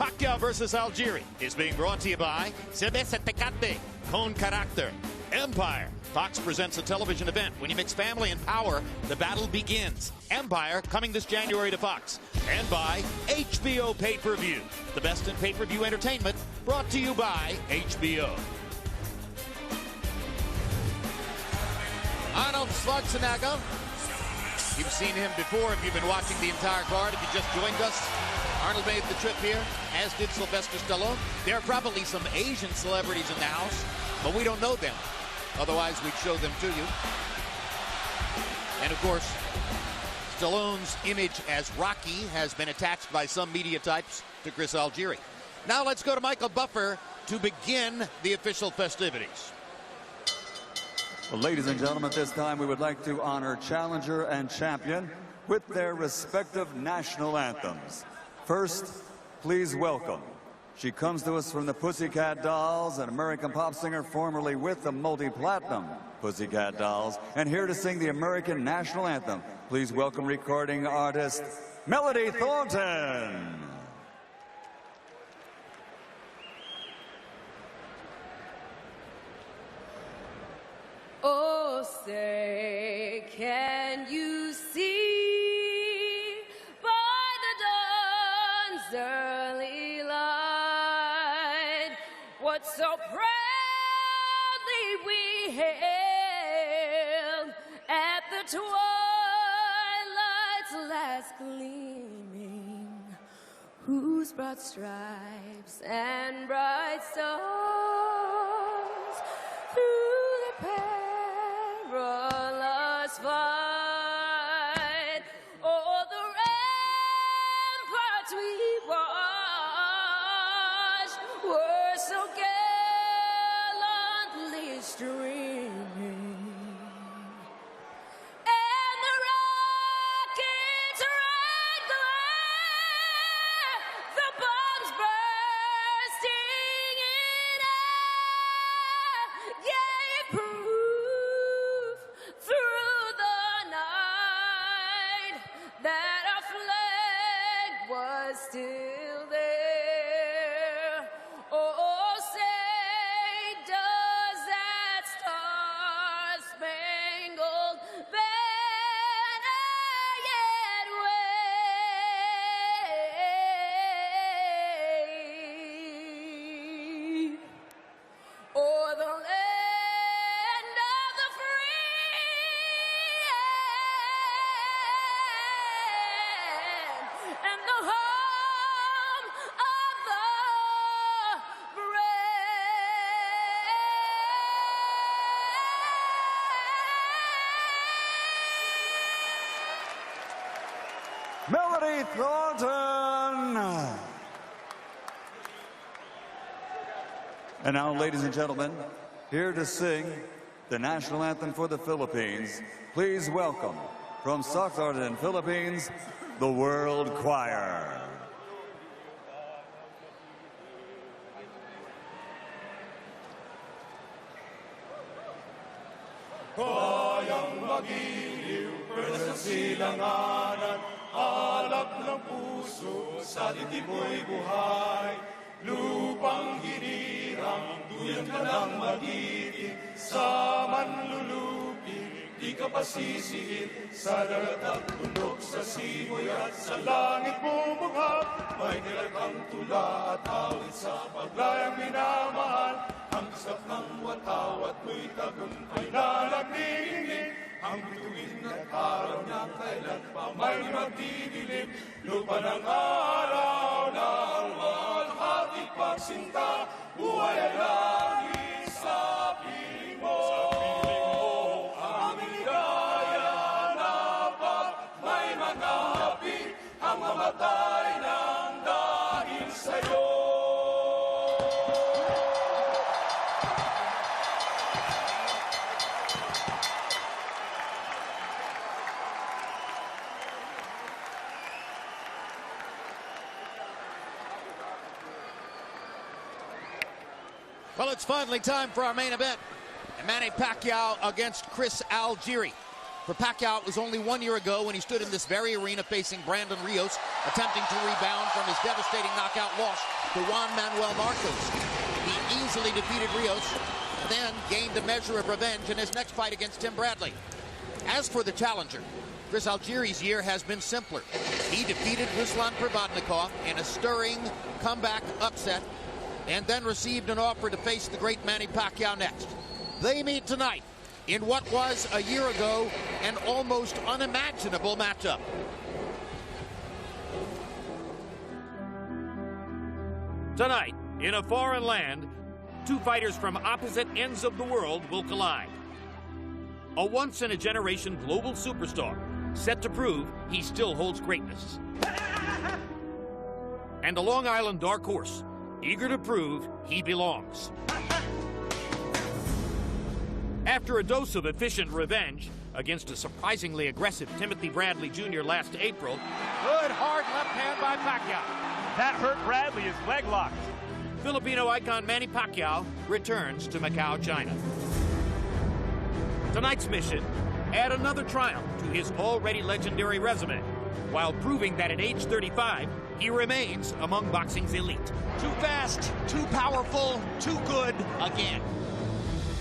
Pacquiao versus Algieri is being brought to you by Cerveza Tecate, Con Carácter, Empire. Fox presents a television event. When you mix family and power, the battle begins. Empire coming this January to Fox. And by HBO Pay-Per-View. The best in pay-per-view entertainment brought to you by HBO. Arnold Schwarzenegger. You've seen him before if you've been watching the entire card. If you just joined us, Arnold made the trip here, as did Sylvester Stallone. There are probably some Asian celebrities in the house, but we don't know them. Otherwise, we'd show them to you. And of course, Stallone's image as Rocky has been attached by some media types to Chris Algieri. Now let's go to Michael Buffer to begin the official festivities. Well, ladies and gentlemen, at this time we would like to honor challenger and champion with their respective national anthems. First, please welcome. She comes to us from the Pussycat Dolls, an American pop singer formerly with the multi-platinum Pussycat Dolls, and here to sing the American national anthem. Please welcome recording artist Melody Thornton. Oh, say, can you see by the dawn's early light what so proudly we hailed at the twilight's last gleaming, whose broad stripes and bright stars through the perilous fight, o'er the ramparts we watched were so gallantly streaming, and the rockets rang glare, the bombs bursting in air gave proof through the night that our flag was still there. Oh, say, does that star-spangled banner yet wave o'er the land of the free and the home of the brave? Melody Thornton. And now, ladies and gentlemen, here to sing the national anthem for the Philippines, please welcome from Soxarden, Philippines, the World Choir. Kayang magiliw, pero sa silanganan, alap ng puso, sa dibdib mo'y buhay. Lupang hinirang, duyan ka ng magiting, sa manluluping, di ka pasisiin. Sa dagat at bundok, sa simoy at sa langit bumughag, may nilagang tula at awit sa paglayang minamahal. Ang kisap ng watawat mo'y tagumpay na nagniningning, ang bituin at araw niya kailan pa may magdidilim. Lupa ng araw ng malhating pagsinta, buhay ay langit sa piling mo. Ang ligaya na pag may magapit, ang mamatay ng dahil sa'yo. Well, it's finally time for our main event. Manny Pacquiao against Chris Algieri. For Pacquiao, it was only 1 year ago when he stood in this very arena facing Brandon Rios, attempting to rebound from his devastating knockout loss to Juan Manuel Marcos. He easily defeated Rios, then gained a measure of revenge in his next fight against Tim Bradley. As for the challenger, Chris Algieri's year has been simpler. He defeated Ruslan Provodnikov in a stirring comeback upset, and then received an offer to face the great Manny Pacquiao next. They meet tonight in what was a year ago an almost unimaginable matchup. Tonight, in a foreign land, two fighters from opposite ends of the world will collide. A once-in-a-generation global superstar, set to prove he still holds greatness. And a Long Island dark horse, eager to prove he belongs. After a dose of efficient revenge against a surprisingly aggressive Timothy Bradley Jr. last April, Good hard left hand by Pacquiao. That hurt Bradley, his leg locked. Filipino icon Manny Pacquiao returns to Macau, China. Tonight's mission, add another triumph to his already legendary resume, while proving that at age 35, he remains among boxing's elite. Too fast, too powerful, too good again.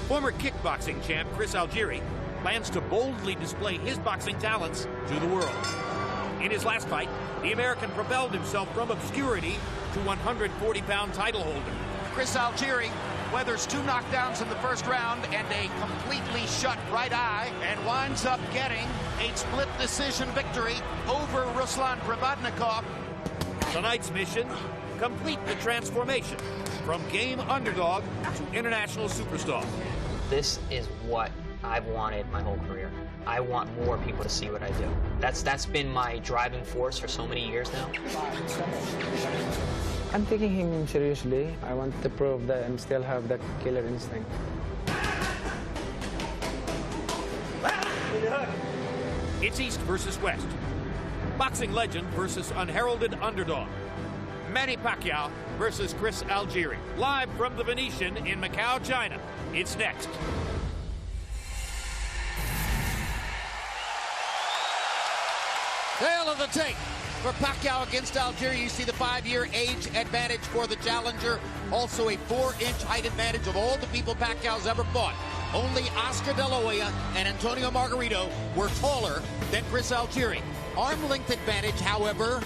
Former kickboxing champ Chris Algieri plans to boldly display his boxing talents to the world. In his last fight, the American propelled himself from obscurity to 140-pound title holder. Chris Algieri weathers 2 knockdowns in the first round and a completely shut right eye, and winds up getting a split decision victory over Ruslan Provodnikov. Tonight's mission, complete the transformation from game underdog to international superstar. This is what I've wanted my whole career. I want more people to see what I do. That's been my driving force for so many years now. I'm taking him seriously. I want to prove that I still have that killer instinct. It's East versus West. Boxing legend versus unheralded underdog. Manny Pacquiao versus Chris Algieri. Live from the Venetian in Macau, China. It's next. Tale of the tape for Pacquiao against Algieri. You see the 5-year age advantage for the challenger. Also a 4-inch height advantage of all the people Pacquiao's ever fought. Only Oscar De La Hoya and Antonio Margarito were taller than Chris Algieri. Arm length advantage, however,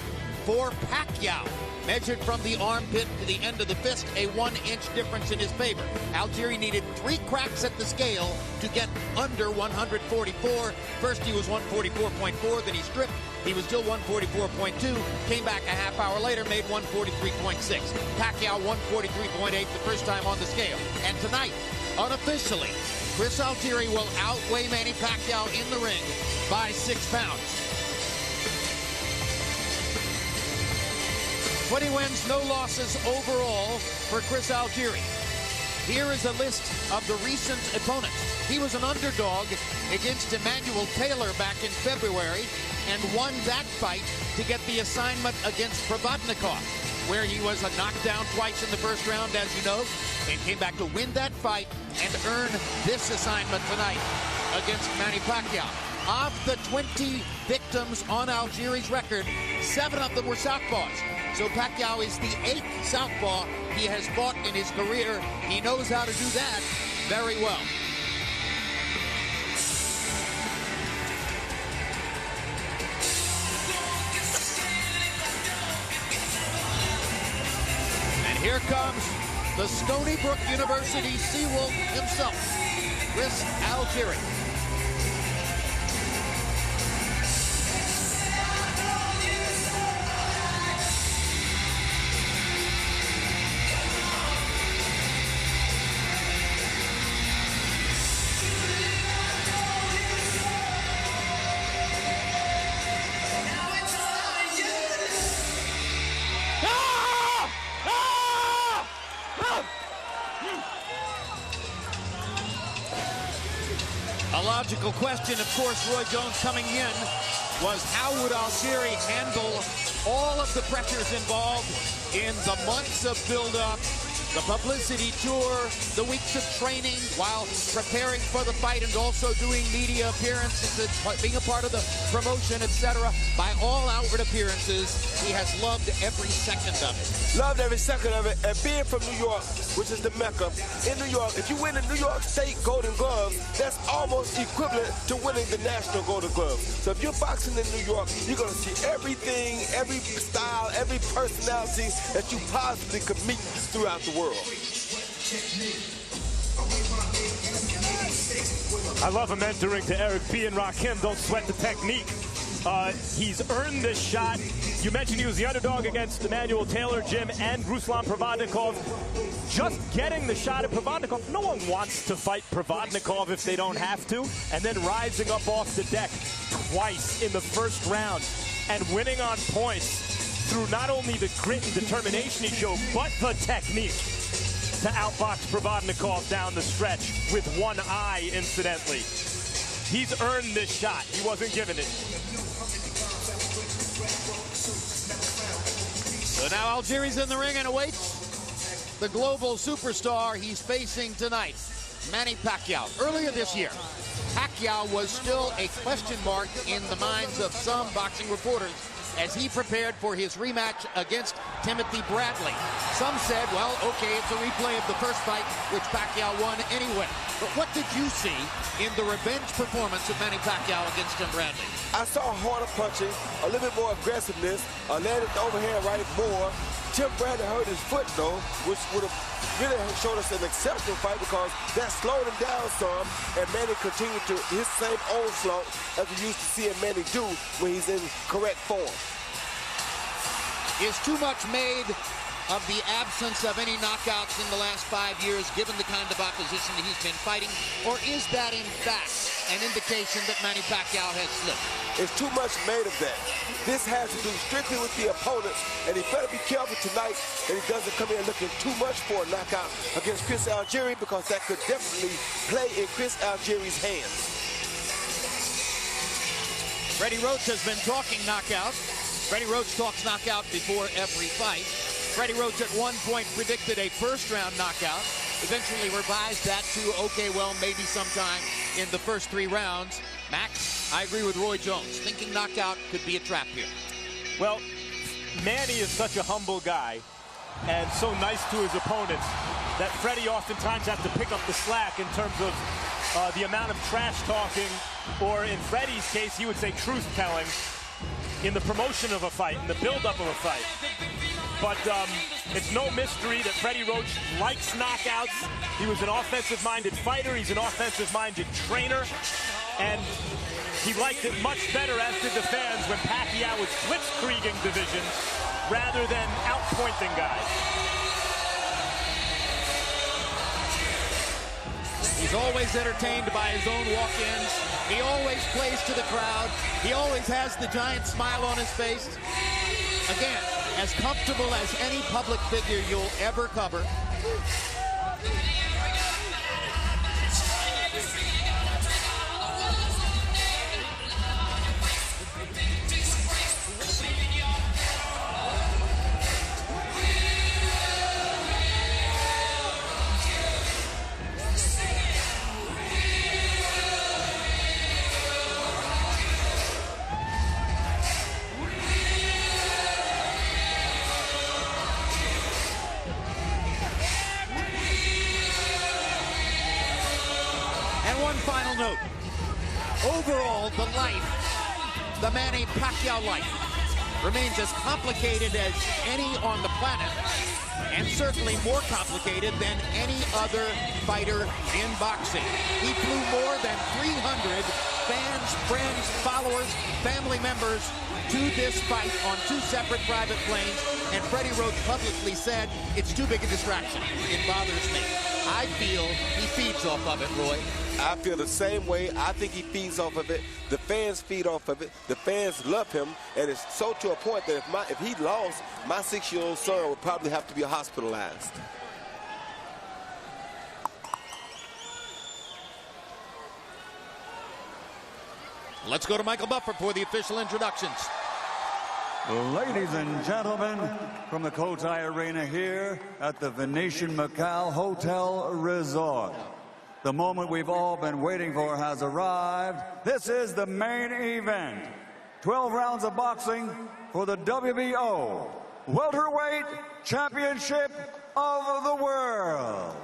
for Pacquiao. Measured from the armpit to the end of the fist, a 1-inch difference in his favor. Algieri needed 3 cracks at the scale to get under 144. First he was 144.4, then he stripped. He was still 144.2, came back a half hour later, made 143.6. Pacquiao 143.8 the first time on the scale. And tonight, unofficially, Chris Algieri will outweigh Manny Pacquiao in the ring by 6 pounds. 20 wins, no losses overall for Chris Algieri. Here is a list of the recent opponents. He was an underdog against Emmanuel Taylor back in February and won that fight to get the assignment against Provodnikov, where he was knockdown twice in the first round, as you know, and came back to win that fight and earn this assignment tonight against Manny Pacquiao. Of the 20 victims on Algieri's record, 7 of them were southpaws. So Pacquiao is the 8th southpaw he has fought in his career. He knows how to do that very well. And here comes the Stony Brook University Seawolf himself, Chris Algieri. A logical question, of course, Roy Jones coming in, was how would Algieri handle all of the pressures involved in the months of build-up the publicity tour, the weeks of training while preparing for the fight and also doing media appearances, being a part of the promotion, etc. By all outward appearances, he has loved every second of it. Loved every second of it, and being from New York, which is the Mecca, in New York, if you win the New York State Golden Glove, that's almost equivalent to winning the National Golden Glove. So if you're boxing in New York, you're going to see everything, every style, every personality that you possibly could meet throughout the world. I love him mentoring to Eric B. and Rakim. Don't sweat the technique. He's earned this shot. You mentioned he was the underdog against Emmanuel Taylor, Jim, and Ruslan Provodnikov. Just getting the shot at Provodnikov. No one wants to fight Provodnikov if they don't have to. And then rising up off the deck twice in the first round and winning on points through not only the grit and determination he showed, but the technique to outbox Provodnikov down the stretch with one eye, incidentally. He's earned this shot. He wasn't given it. So now Algieri's in the ring and awaits the global superstar he's facing tonight, Manny Pacquiao. Earlier this year, Pacquiao was still a question mark in the minds of some boxing reporters as he prepared for his rematch against Timothy Bradley. Some said, well, okay, it's a replay of the first fight, which Pacquiao won anyway. But what did you see in the revenge performance of Manny Pacquiao against Tim Bradley? I saw harder punching, a little bit more aggressiveness, landed the overhand right more. Tim Bradley hurt his foot, though, which would have really showed us an exceptional fight because that slowed him down some, and Manny continued to his same onslaught as we used to see Manny do when he's in correct form. Is too much made of the absence of any knockouts in the last 5 years, given the kind of opposition that he's been fighting? Or is that, in fact, an indication that Manny Pacquiao has slipped? It's too much made of that. This has to do strictly with the opponents, and he better be careful tonight that he doesn't come in looking too much for a knockout against Chris Algieri, because that could definitely play in Chris Algieri's hands. Freddie Roach has been talking knockout. Freddie Roach talks knockout before every fight. Freddie Roach at one point predicted a first-round knockout, eventually revised that to, okay, well, maybe sometime in the first 3 rounds. Max, I agree with Roy Jones. Thinking knockout could be a trap here. Well, Manny is such a humble guy and so nice to his opponents that Freddie oftentimes has to pick up the slack in terms of the amount of trash talking, or in Freddie's case, he would say truth-telling, in the promotion of a fight, in the build-up of a fight. But it's no mystery that Freddie Roach likes knockouts. He was an offensive-minded fighter. He's an offensive-minded trainer. And he liked it much better, as did the fans, when Pacquiao was blitzkrieging divisions rather than outpointing guys. He's always entertained by his own walk-ins. He always plays to the crowd. He always has the giant smile on his face. Again, as comfortable as any public figure you'll ever cover. Final note. Overall, the life, the Manny Pacquiao life, remains as complicated as any on the planet, and certainly more complicated than any other fighter in boxing. He flew more than 300 fans, friends, followers, family members to this fight on 2 separate private planes, and Freddie Roach publicly said, it's too big a distraction. It bothers me. I feel he feeds off of it, Roy. I feel the same way. I think he feeds off of it. The fans feed off of it. The fans love him, and it's so to a point that if he lost, my 6-year-old son would probably have to be hospitalized. Let's go to Michael Buffer for the official introductions. Ladies and gentlemen, from the Cotai Arena here at the Venetian Macau Hotel Resort, the moment we've all been waiting for has arrived. This is the main event. 12 rounds of boxing for the WBO Welterweight Championship of the World.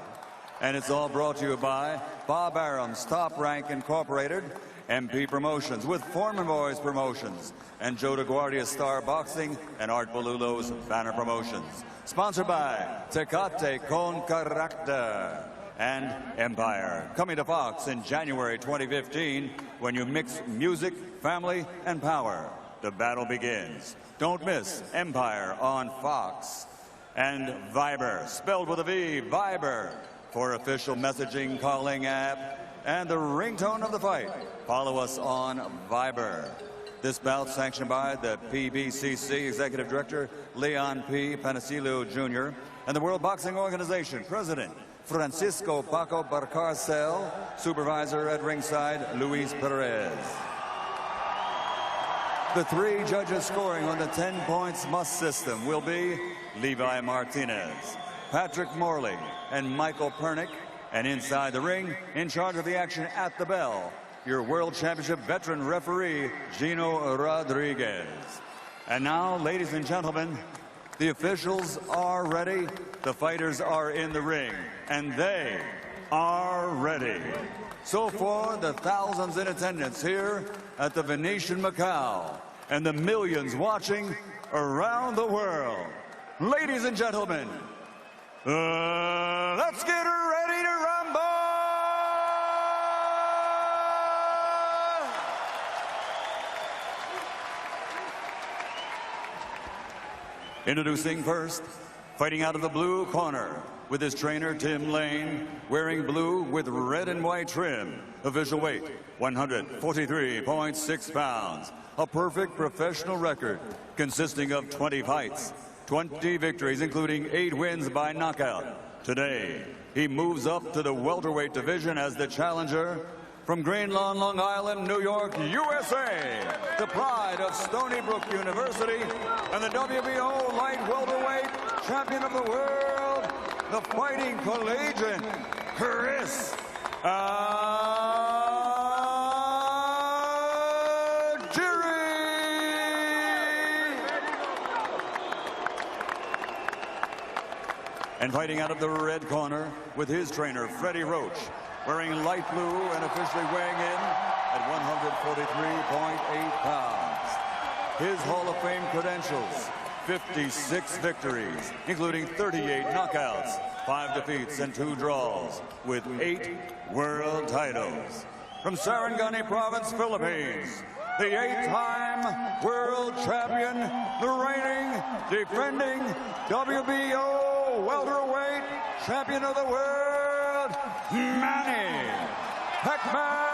And it's all brought to you by Bob Arum's Top Rank Incorporated, MP Promotions with Foreman Boys Promotions, and Joe DeGuardia Star Boxing and Art Bolulo's Banner Promotions. Sponsored by Tecate con Carácter and Empire. Coming to Fox in January 2015, when you mix music, family, and power, the battle begins. Don't miss Empire on Fox. And Viber, spelled with a V, Viber, for official messaging, calling app, and the ringtone of the fight. Follow us on Viber. This bout sanctioned by the PBCC Executive Director Leon P. Panicillo Jr. and the World Boxing Organization President Francisco Paco Barcarcel, Supervisor at ringside Luis Perez. The three judges scoring on the 10 points must system will be Levi Martinez, Patrick Morley, and Michael Pernick. And inside the ring, in charge of the action at the bell, your World Championship veteran referee, Gino Rodriguez. And now, ladies and gentlemen, the officials are ready, the fighters are in the ring, and they are ready. So for the thousands in attendance here at the Venetian Macau and the millions watching around the world, ladies and gentlemen, let's get ready to rumble! Introducing first, fighting out of the blue corner with his trainer Tim Lane, wearing blue with red and white trim. Official weight, 143.6 pounds. A perfect professional record consisting of 20 fights, 20 victories, including 8 wins by knockout. Today, he moves up to the welterweight division as the challenger from Green Lawn, Long Island, New York, USA. The pride of Stony Brook University and the WBO light welterweight champion of the world, the fighting collegian, Chris Algieri. And fighting out of the red corner with his trainer, Freddie Roach, wearing light blue and officially weighing in at 143.8 pounds. His Hall of Fame credentials, 56 victories, including 38 knockouts, 5 defeats, and 2 draws, with 8 world titles. From Sarangani Province, Philippines, the 8-time world champion, the reigning, defending WBO welterweight champion of the world, Manny Pacquiao.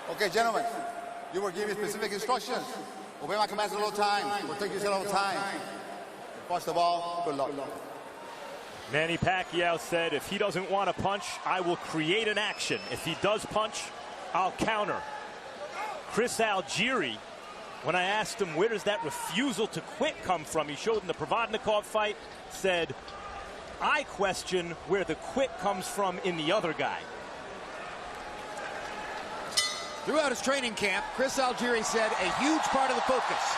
Okay, gentlemen, you were given specific instructions. Obey my commands a little time. We'll take this a little time. First of all, good luck. Manny Pacquiao said if he doesn't want to punch, I will create an action. If he does punch, I'll counter. Chris Algieri, when I asked him where does that refusal to quit come from, he showed in the Provodnikov fight, said, I question where the quit comes from in the other guy. Throughout his training camp, Chris Algieri said a huge part of the focus,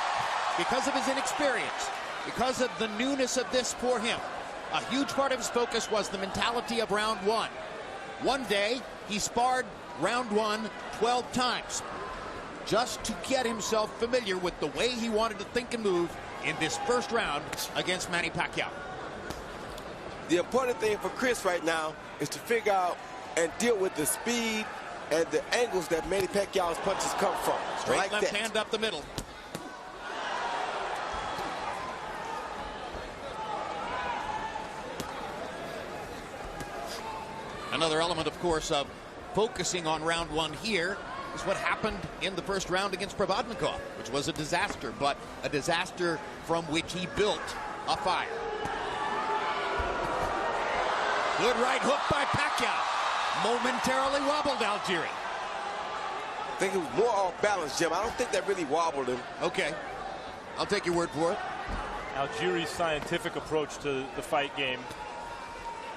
because of his inexperience, because of the newness of this for him, a huge part of his focus was the mentality of round one. One day, he sparred round one 12 times, just to get himself familiar with the way he wanted to think and move in this first round against Manny Pacquiao. The important thing for Chris right now is to figure out and deal with the speed and the angles that Manny Pacquiao's punches come from. Straight like left that. hand up the middle. Another element, of course, of focusing on round one here is what happened in the first round against Provodnikov, which was a disaster, but a disaster from which he built a fire. Good right hook by Pacquiao. Momentarily wobbled Algieri. I think it was more off balance, Jim. I don't think that really wobbled him. Okay. I'll take your word for it. Algieri's scientific approach to the fight game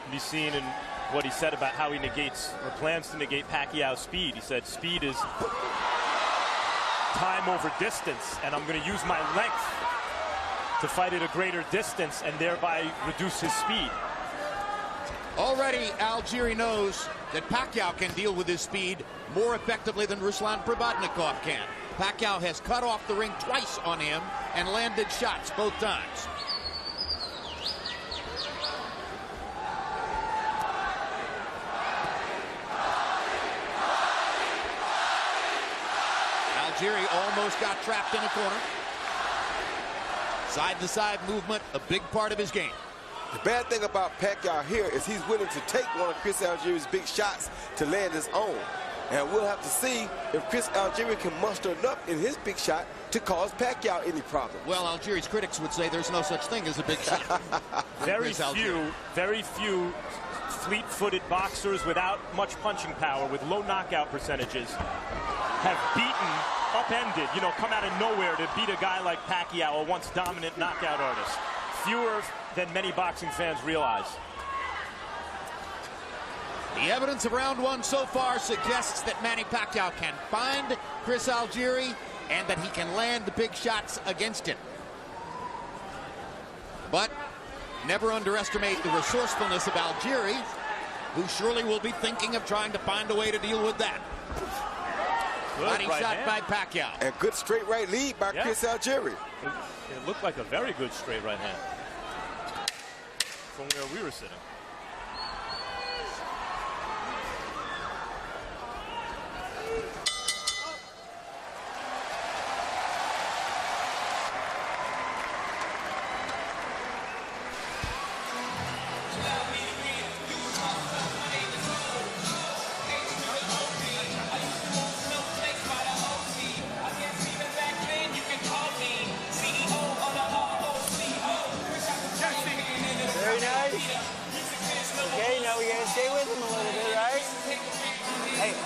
can be seen in what he said about how he negates or plans to negate Pacquiao's speed. He said speed is time over distance, and I'm going to use my length to fight at a greater distance and thereby reduce his speed. Already, Algieri knows that Pacquiao can deal with his speed more effectively than Ruslan Provodnikov can. Pacquiao has cut off the ring twice on him and landed shots both times. Algieri almost got trapped in a corner. Side-to-side movement, a big part of his game. The bad thing about Pacquiao here is he's willing to take one of Chris Algieri's big shots to land his own. And we'll have to see if Chris Algieri can muster enough in his big shot to cause Pacquiao any problem. Well, Algieri's critics would say there's no such thing as a big shot. Very few fleet-footed boxers without much punching power, with low knockout percentages, have beaten, upended, come out of nowhere to beat a guy like Pacquiao, a once dominant knockout artist. Fewer than many boxing fans realize. The evidence of round one so far suggests that Manny Pacquiao can find Chris Algieri and that he can land the big shots against him. But never underestimate the resourcefulness of Algieri, who surely will be thinking of trying to find a way to deal with that. Body shot by Pacquiao. And good straight right lead by Chris Algieri. It looked like a very good straight right hand from where we were sitting.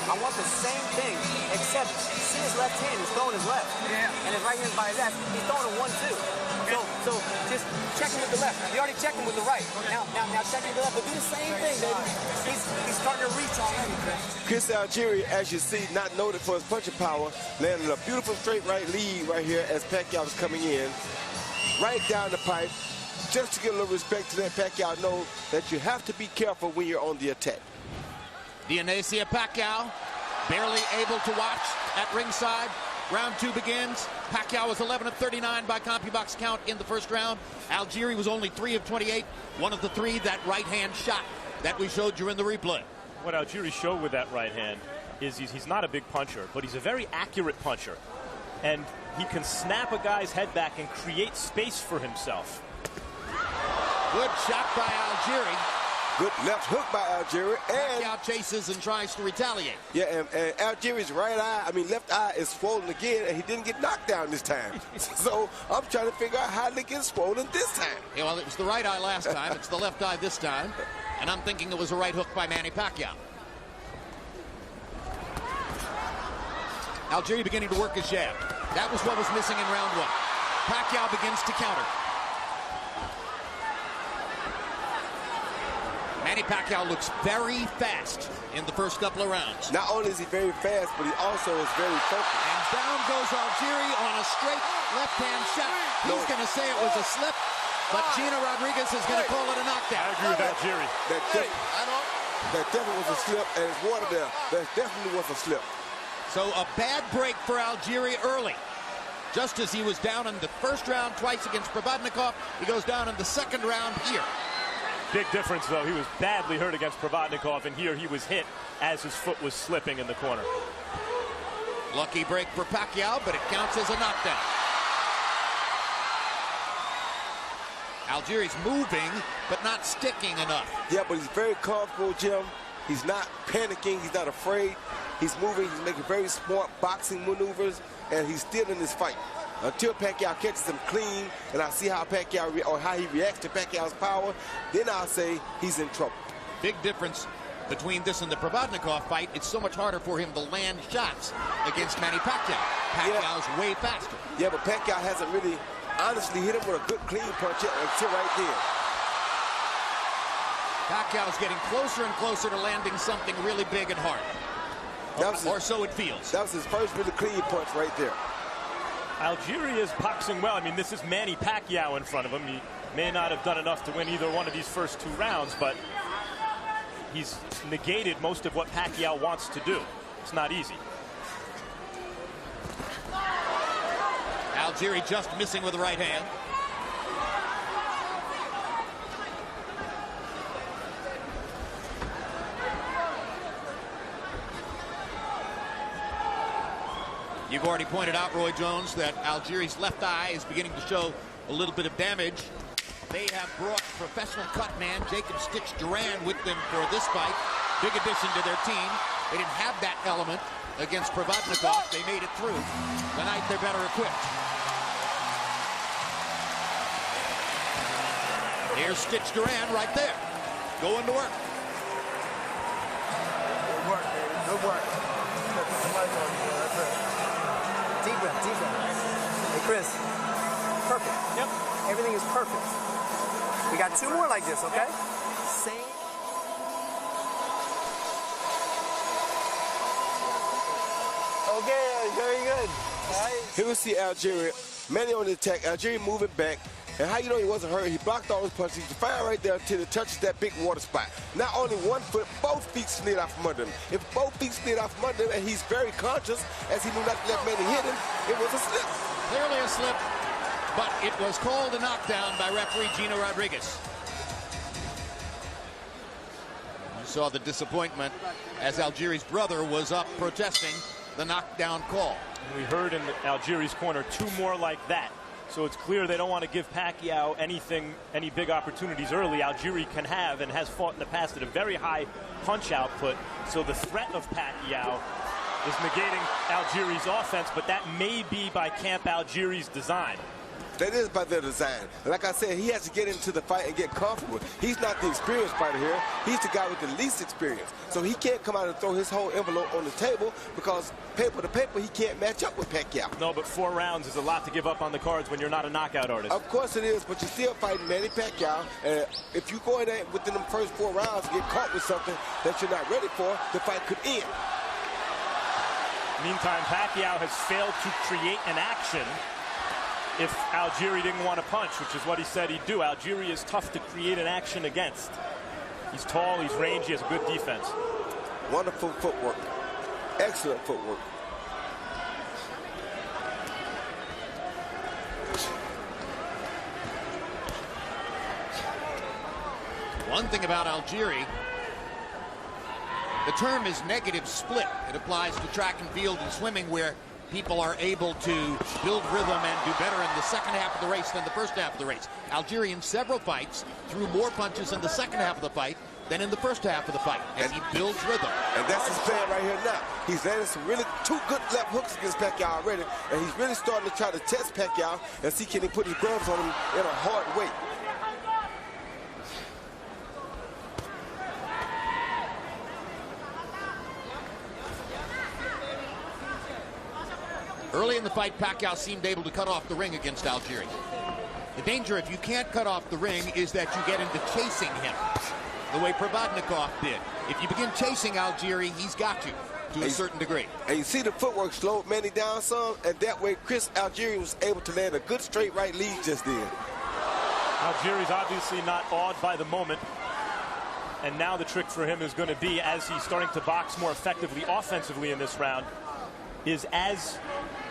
I want the same thing, except see his left hand, he's throwing his left. Yeah. And his right hand by his ass, he's throwing a 1-2. Okay. So just check him with the left. You already checked him with the right. Now check him with the left, but do the same thing, baby. He's starting to reach already, Chris. Chris Algieri, as you see, not noted for his punching power, landed a beautiful straight right lead right here as Pacquiao was coming in. Right down the pipe. Just to get a little respect to let Pacquiao know that you have to be careful when you're on the attack. Dionisio Pacquiao barely able to watch at ringside. Round two begins. Pacquiao was 11 of 39 by CompuBox count in the first round. Algieri was only 3 of 28. One of the three, that right hand shot that we showed you in the replay. What Algieri showed with that right hand is he's not a big puncher, but he's a very accurate puncher. And he can snap a guy's head back and create space for himself. Good shot by Algieri. Good left hook by Algieri, and Pacquiao chases and tries to retaliate. Yeah, and Algieri's left eye is swollen again, and he didn't get knocked down this time. So I'm trying to figure out how to get swollen this time. Yeah, well, it was the right eye last time. It's the left eye this time, and I'm thinking it was a right hook by Manny Pacquiao. Algieri beginning to work his jab. That was what was missing in round one. Pacquiao begins to counter. Manny Pacquiao looks very fast in the first couple of rounds. Not only is he very fast, but he also is very focused. And down goes Algieri on a straight left-hand shot. He's going to say it was a slip, but Gina Rodriguez is going to call it a knockdown. I agree with Algieri. That definitely was a slip, and it's water there. That definitely was a slip. So a bad break for Algieri early. Just as he was down in the first round twice against Provodnikov, he goes down in the second round here. Big difference, though. He was badly hurt against Provodnikov, and here he was hit as his foot was slipping in the corner. Lucky break for Pacquiao, but it counts as a knockdown. Algieri's moving, but not sticking enough. Yeah, but he's very comfortable, Jim. He's not panicking. He's not afraid. He's moving. He's making very smart boxing maneuvers, and he's still in this fight. Until Pacquiao catches him clean, and I see how Pacquiao or how he reacts to Pacquiao's power, then I'll say he's in trouble. Big difference between this and the Provodnikov fight. It's so much harder for him to land shots against Manny Pacquiao. Pacquiao's way faster. Yeah, but Pacquiao hasn't really honestly hit him with a good clean punch yet until right there. Pacquiao's getting closer and closer to landing something really big and hard. Or so it feels. That was his first really clean punch right there. Algieri is boxing well. I mean, this is Manny Pacquiao in front of him. He may not have done enough to win either one of these first 2 rounds, but he's negated most of what Pacquiao wants to do. It's not easy. Algieri just missing with the right hand. You've already pointed out, Roy Jones, that Algieri's left eye is beginning to show a little bit of damage. They have brought professional cut man Jacob Stitch Duran with them for this fight. Big addition to their team. They didn't have that element against Provodnikov. They made it through. Tonight they're better equipped. Here's Stitch Duran right there, going to work. Good work, baby. Good work. Deep breath, deep breath. Hey, Chris. Perfect. Yep. Everything is perfect. We got 2 more like this, okay? Same. Okay, very good. Nice. Here we see Algieri. Manny on the attack. Algieri moving back. And how you know he wasn't hurt? He blocked all his punches. He's fine right there until it touches that big water spot. Not only 1 foot, both feet slid out from under him. If both feet slid out from under him, and he's very conscious, as he knew not to let Manny hit him, it was a slip. Clearly a slip, but it was called a knockdown by referee Gino Rodriguez. You saw the disappointment as Algieri's brother was up protesting the knockdown call. We heard in Algieri's corner 2 more like that. So it's clear they don't want to give Pacquiao any big opportunities early. Algieri can have and has fought in the past at a very high punch output. So the threat of Pacquiao is negating Algieri's offense, but that may be by Camp Algieri's design. That is by their design. And like I said, he has to get into the fight and get comfortable. He's not the experienced fighter here. He's the guy with the least experience. So he can't come out and throw his whole envelope on the table because paper to paper, he can't match up with Pacquiao. No, but 4 rounds is a lot to give up on the cards when you're not a knockout artist. Of course it is, but you're still fighting Manny Pacquiao. And if you go in there within the first 4 rounds and get caught with something that you're not ready for, the fight could end. Meantime, Pacquiao has failed to create an action if Algieri didn't want to punch, which is what he said he'd do. Algieri is tough to create an action against. He's tall, he's rangy, he has good defense. Wonderful footwork. Excellent footwork. One thing about Algieri, the term is negative split. It applies to track and field and swimming, where people are able to build rhythm and do better in the second half of the race than the first half of the race. Algieri in several fights threw more punches in the second half of the fight than in the first half of the fight, as he builds rhythm. And that's his plan right here now. He's landed some really 2 good left hooks against Pacquiao already, and he's really starting to try to test Pacquiao and see can he put his gloves on him in a hard way. Early in the fight, Pacquiao seemed able to cut off the ring against Algieri. The danger, if you can't cut off the ring, is that you get into chasing him, the way Provodnikov did. If you begin chasing Algieri, he's got you to a certain degree. And you see the footwork slowed Manny down some, and that way Chris Algieri was able to land a good straight right lead just then. Algieri's obviously not awed by the moment. And now the trick for him is going to be, as he's starting to box more effectively offensively in this round, is as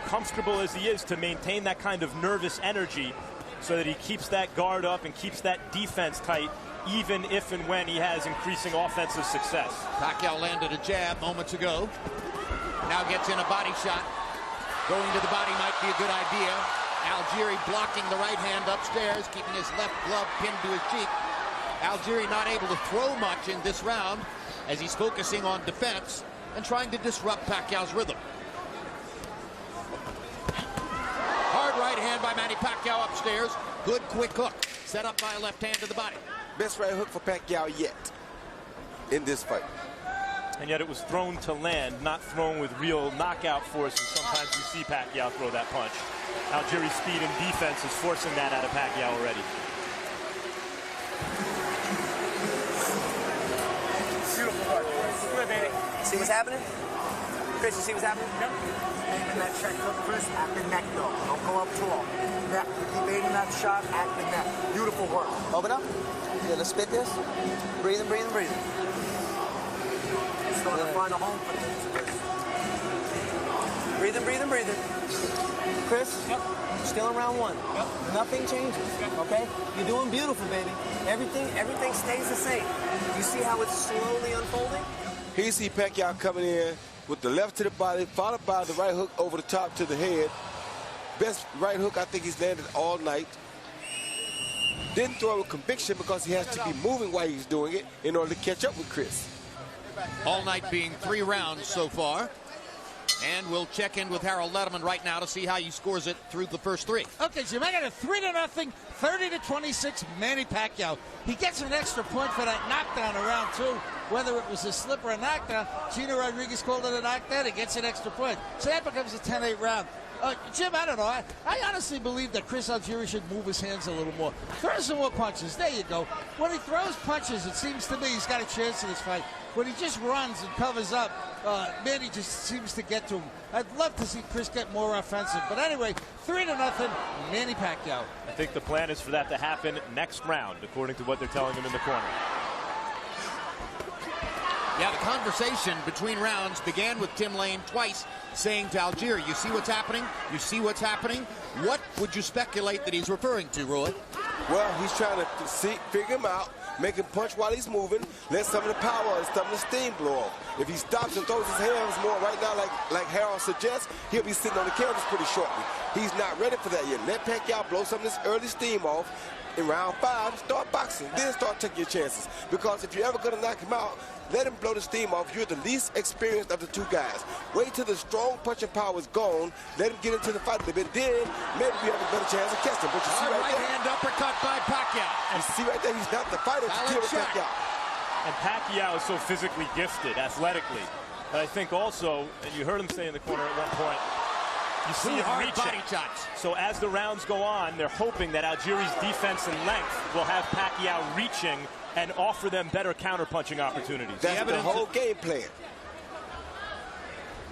comfortable as he is to maintain that kind of nervous energy so that he keeps that guard up and keeps that defense tight, even if and when he has increasing offensive success. Pacquiao landed a jab moments ago. Now gets in a body shot. Going to the body might be a good idea. Algieri blocking the right hand upstairs, keeping his left glove pinned to his cheek. Algieri not able to throw much in this round. as he's focusing on defense and trying to disrupt Pacquiao's rhythm. Hard right hand by Manny Pacquiao upstairs. Good quick hook. Set up by a left hand to the body. Best right hook for Pacquiao yet in this fight. And yet it was thrown to land, not thrown with real knockout force. And sometimes you see Pacquiao throw that punch. Algieri's speed and defense is forcing that out of Pacquiao already. Beautiful work. Good, baby. See what's happening? Chris, you see what's happening? Yep. Aiming that check hook first at the neck, though. Don't go up tall. Neck. Keep aiming that shot at the neck. Beautiful work. Open up. Yeah, let's spit this. Breathing, breathing, breathing. Starting to find a home for things, Chris. Breathing, breathing, breathing. Chris, still in round one. Nothing changes, okay? You're doing beautiful, baby. Everything stays the same. You see how it's slowly unfolding? Here you see Pacquiao coming in with the left to the body, followed by the right hook over the top to the head. Best right hook I think he's landed all night. Didn't throw it with conviction because he has to be moving while he's doing it in order to catch up with Chris. All night being 3 rounds so far. And we'll check in with Harold Letterman right now to see how he scores it through the first 3. Okay, Jim, I got a 3-0, 30-26 Manny Pacquiao. He gets an extra point for that knockdown in round 2. Whether it was a slip or a knockdown, Gino Rodriguez called it a knockdown. He gets an extra point. So that becomes a 10-8 round. Jim, I don't know. I honestly believe that Chris Algieri should move his hands a little more. Throw some more punches. There you go. When he throws punches, it seems to me he's got a chance in this fight. When he just runs and covers up, Manny just seems to get to him. I'd love to see Chris get more offensive. But anyway, 3-0, Manny Pacquiao. I think the plan is for that to happen next round, according to what they're telling him in the corner. Yeah, the conversation between rounds began with Tim Lane twice saying to Algieri, you see what's happening? You see what's happening? What would you speculate that he's referring to, Roy? Well, he's trying to figure him out, make him punch while he's moving, let some of the power and some of the steam blow off. If he stops and throws his hands more right now, like Harold suggests, he'll be sitting on the canvas pretty shortly. He's not ready for that yet. Let Pacquiao blow some of this early steam off. In round 5, start boxing, then start taking your chances. Because if you're ever going to knock him out, let him blow the steam off. You're the least experienced of the 2 guys. Wait till the strong punching power is gone. Let him get into the fight a little bit. Then maybe you have a better chance of catching him. But you see right there, hand uppercut by Pacquiao. You see right there, he's not the fighter to kill Pacquiao. And Pacquiao is so physically gifted, athletically. But I think also, and you heard him say in the corner at one point, you see him reaching. Body shots. So as the rounds go on, they're hoping that Algieri's defense and length will have Pacquiao reaching and offer them better counter-punching opportunities. That's the whole game plan.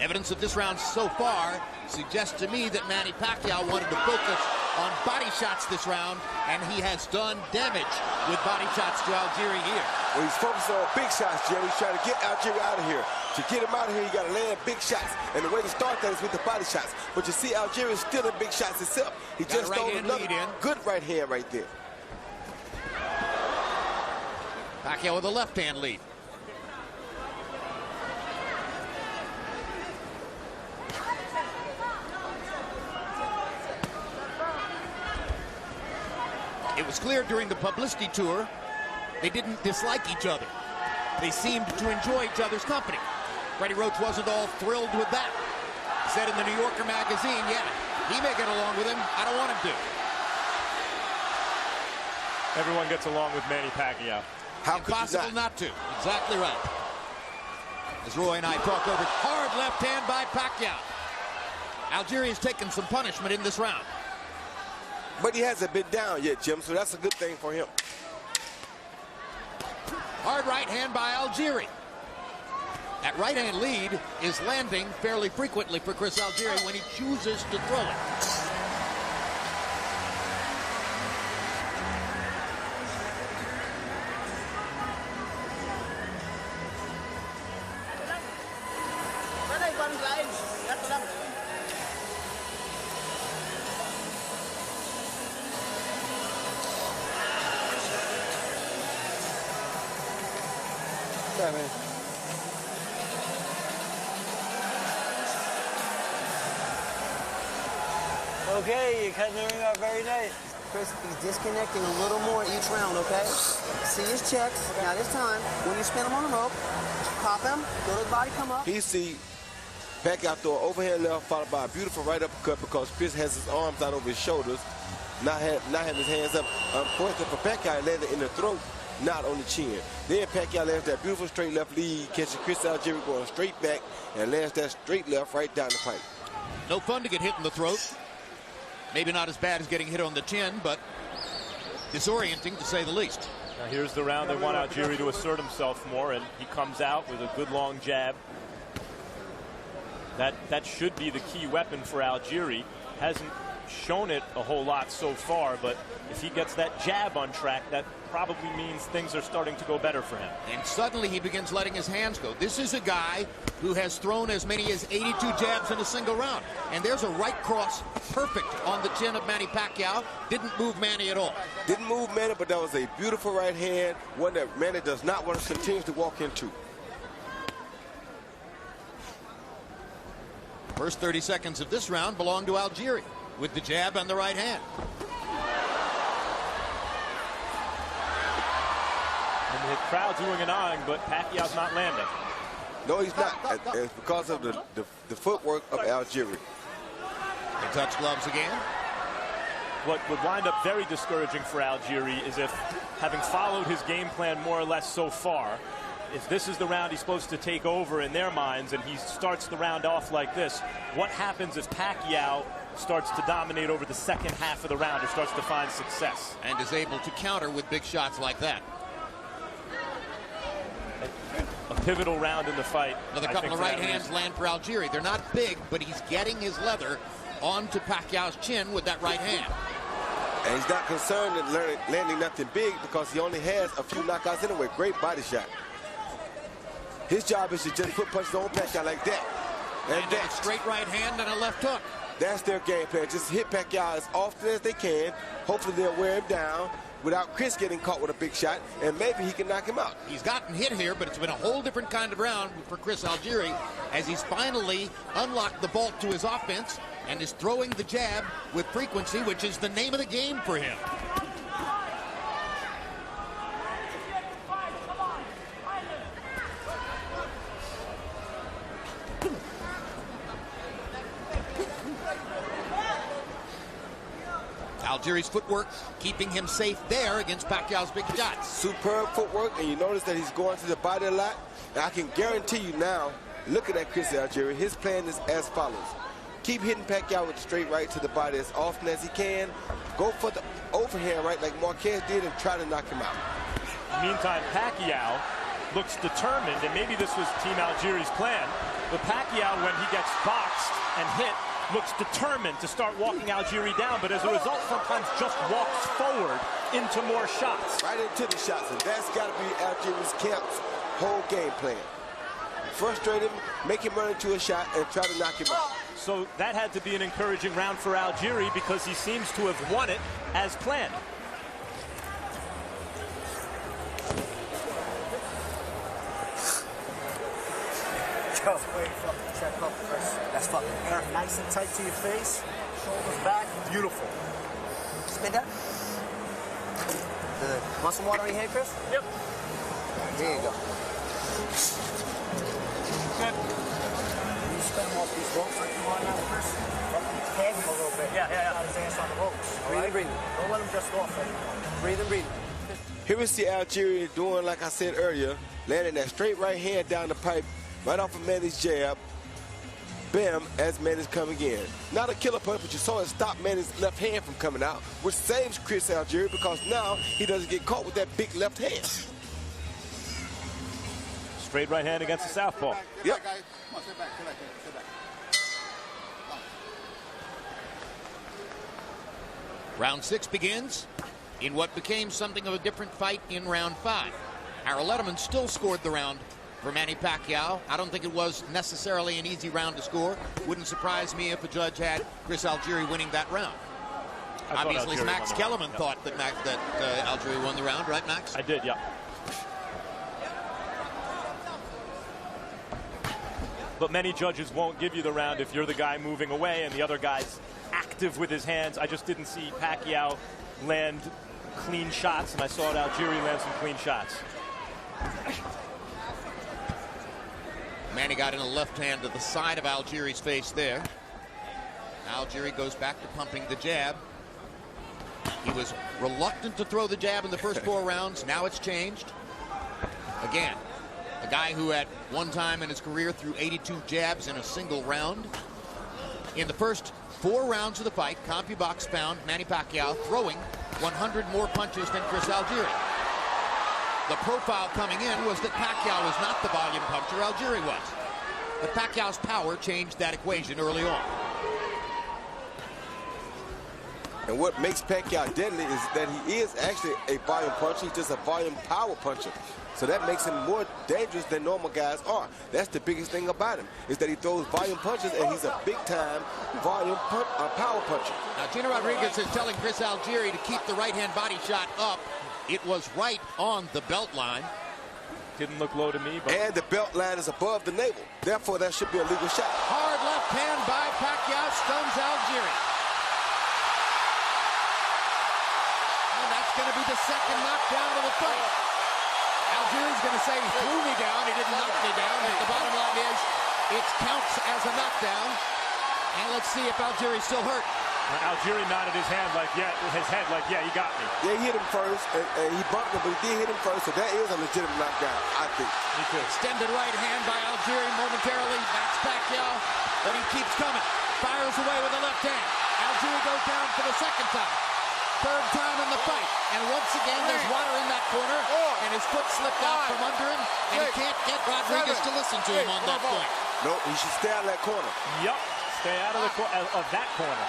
Evidence of this round so far suggests to me that Manny Pacquiao wanted to focus on body shots this round, and he has done damage with body shots to Algieri here. Well, he's focused on big shots, Jerry. He's trying to get Algieri out of here. To get him out of here, you got to land big shots. And the way to start that is with the body shots. But you see Algieri is still in big shots himself. He just stole another good right hand right there. Pacquiao with a left-hand lead. It was clear during the publicity tour they didn't dislike each other. They seemed to enjoy each other's company. Freddie Roach wasn't all thrilled with that. Said in the New Yorker magazine, yeah, he may get along with him. I don't want him to. Everyone gets along with Manny Pacquiao. How Impossible not to. Exactly right. As Roy and I talk over, hard left hand by Pacquiao. Algieri has taken some punishment in this round. But he hasn't been down yet, Jim, so that's a good thing for him. Hard right hand by Algieri. That right hand lead is landing fairly frequently for Chris Algieri when he chooses to throw it. Yeah, man. Okay, you're cutting the ring up very nice. Chris, he's disconnecting a little more each round, okay? See his checks. Now this time, when you spin him on the rope, pop him, feel his body come up. He see Pacquiao throw an overhand left followed by a beautiful right uppercut because Chris has his arms out over his shoulders, not having his hands up. Unfortunately for Pacquiao, he landed in the throat, not on the chin. Then Pacquiao lands that beautiful straight left lead, catches Chris Algieri going straight back and lands that straight left right down the pipe. No fun to get hit in the throat. Maybe not as bad as getting hit on the chin, but disorienting to say the least. Now here's the round they want Algieri to assert himself more, and he comes out with a good long jab. That should be the key weapon for Algieri. Hasn't shown it a whole lot so far, but if he gets that jab on track, that probably means things are starting to go better for him. And suddenly he begins letting his hands go. This is a guy who has thrown as many as 82 jabs in a single round. And there's a right cross, perfect on the chin of Manny Pacquiao. Didn't move Manny at all. Didn't move Manny, but that was a beautiful right hand, one that Manny does not want to continue to walk into. First 30 seconds of this round belong to Algieri with the jab and the right hand. And the crowd's oohing and ahhing, but Pacquiao's not landing. No, he's not. It's because of the footwork of Algieri. They touch gloves again. What would wind up very discouraging for Algieri is if, having followed his game plan more or less so far, if this is the round he's supposed to take over in their minds and he starts the round off like this, what happens if Pacquiao starts to dominate over the second half of the round or starts to find success? And is able to counter with big shots like that. A pivotal round in the fight. Another couple of right hands land for Algieri. They're not big, but he's getting his leather onto Pacquiao's chin with that right hand. And he's not concerned in landing nothing big because he only has a few knockouts anyway. Great body shot. His job is to just put punches on Pacquiao like that. And a straight right hand and a left hook. That's their game plan. Just hit Pacquiao as often as they can. Hopefully they'll wear him down without Chris getting caught with a big shot, and maybe he can knock him out. He's gotten hit here, but it's been a whole different kind of round for Chris Algieri as he's finally unlocked the vault to his offense and is throwing the jab with frequency, which is the name of the game for him. Algieri's footwork keeping him safe there against Pacquiao's big shots. Superb footwork, and you notice that he's going to the body a lot. And I can guarantee you now, looking at Chris Algieri, his plan is as follows. Keep hitting Pacquiao with the straight right to the body as often as he can. Go for the overhand right like Marquez did and try to knock him out. Meantime, Pacquiao looks determined, and maybe this was Team Algieri's plan, but Pacquiao, when he gets boxed and hit, looks determined to start walking Algieri down, but as a result sometimes just walks forward into more shots. Right into the shots, and that's got to be Algieri's camp's whole game plan. Frustrate him, make him run into a shot, and try to knock him out. So that had to be an encouraging round for Algieri because he seems to have won it as planned. Yo, wait, fucking check up, Chris. That's fucking hair nice and tight to your face. Shoulders back, beautiful. Spin that. Good. Want some water on your head, Chris? Yep. There you go. Good. You spin him off these ropes like you want now, Chris. Tag him a little bit. Yeah. Got his ass on the ropes. Breathe and breathe. Don't let him just off it. Breathe and breathe. Here we see Algieri doing, like I said earlier, landing that straight right hand down the pipe, right off of Manny's jab. Bam, as Manny's coming in. Not a killer punch, but you saw it stop Manny's left hand from coming out, which saves Chris Algieri because now he doesn't get caught with that big left hand. Straight right hand against the southpaw. Yep. Round 6 begins in what became something of a different fight in round 5. Harold Letterman still scored the round for Manny Pacquiao. I don't think it was necessarily an easy round to score. Wouldn't surprise me if a judge had Chris Algieri winning that round. Obviously, Max Kellerman thought that Algieri won the round, right, Max? I did, yeah. But many judges won't give you the round if you're the guy moving away and the other guy's acting active with his hands. I just didn't see Pacquiao land clean shots, and I saw Algieri land some clean shots. Manny got in a left hand to the side of Algieri's face there. Algieri goes back to pumping the jab. He was reluctant to throw the jab in the first 4 rounds. Now it's changed. Again, a guy who at one time in his career threw 82 jabs in a single round. In the first 4 rounds of the fight, CompuBox found Manny Pacquiao throwing 100 more punches than Chris Algieri. The profile coming in was that Pacquiao was not the volume puncher, Algieri was. But Pacquiao's power changed that equation early on. And what makes Pacquiao deadly is that he is actually a volume puncher. He's just a volume power puncher. So that makes him more dangerous than normal guys are. That's the biggest thing about him, is that he throws volume punches, and he's a big-time volume power puncher. Now, Gino Rodriguez is telling Chris Algieri to keep the right-hand body shot up. It was right on the belt line. Didn't look low to me, but... And the belt line is above the navel. Therefore, that should be a legal shot. Hard left hand by Pacquiao stuns Algieri. And that's going to be the second knockdown of the fight. Algieri's going to say he threw me down. He didn't knock me down. But the bottom line is it counts as a knockdown. And let's see if Algieri's still hurt. Algieri nodded his head like, yeah, he got me. Yeah, he hit him first, and he bumped him, but he did hit him first, so that is a legitimate knockdown, I think. Extended right hand by Algieri momentarily. Backs Pacquiao, but he keeps coming. Fires away with the left hand. Algieri goes down for the second time. Third time in the fight. And once again, there's water in that corner, and his foot slipped out from under him, and he can't get Rodriguez to listen to him on that point. No, he should stay out of that corner. Yep, stay out of that corner.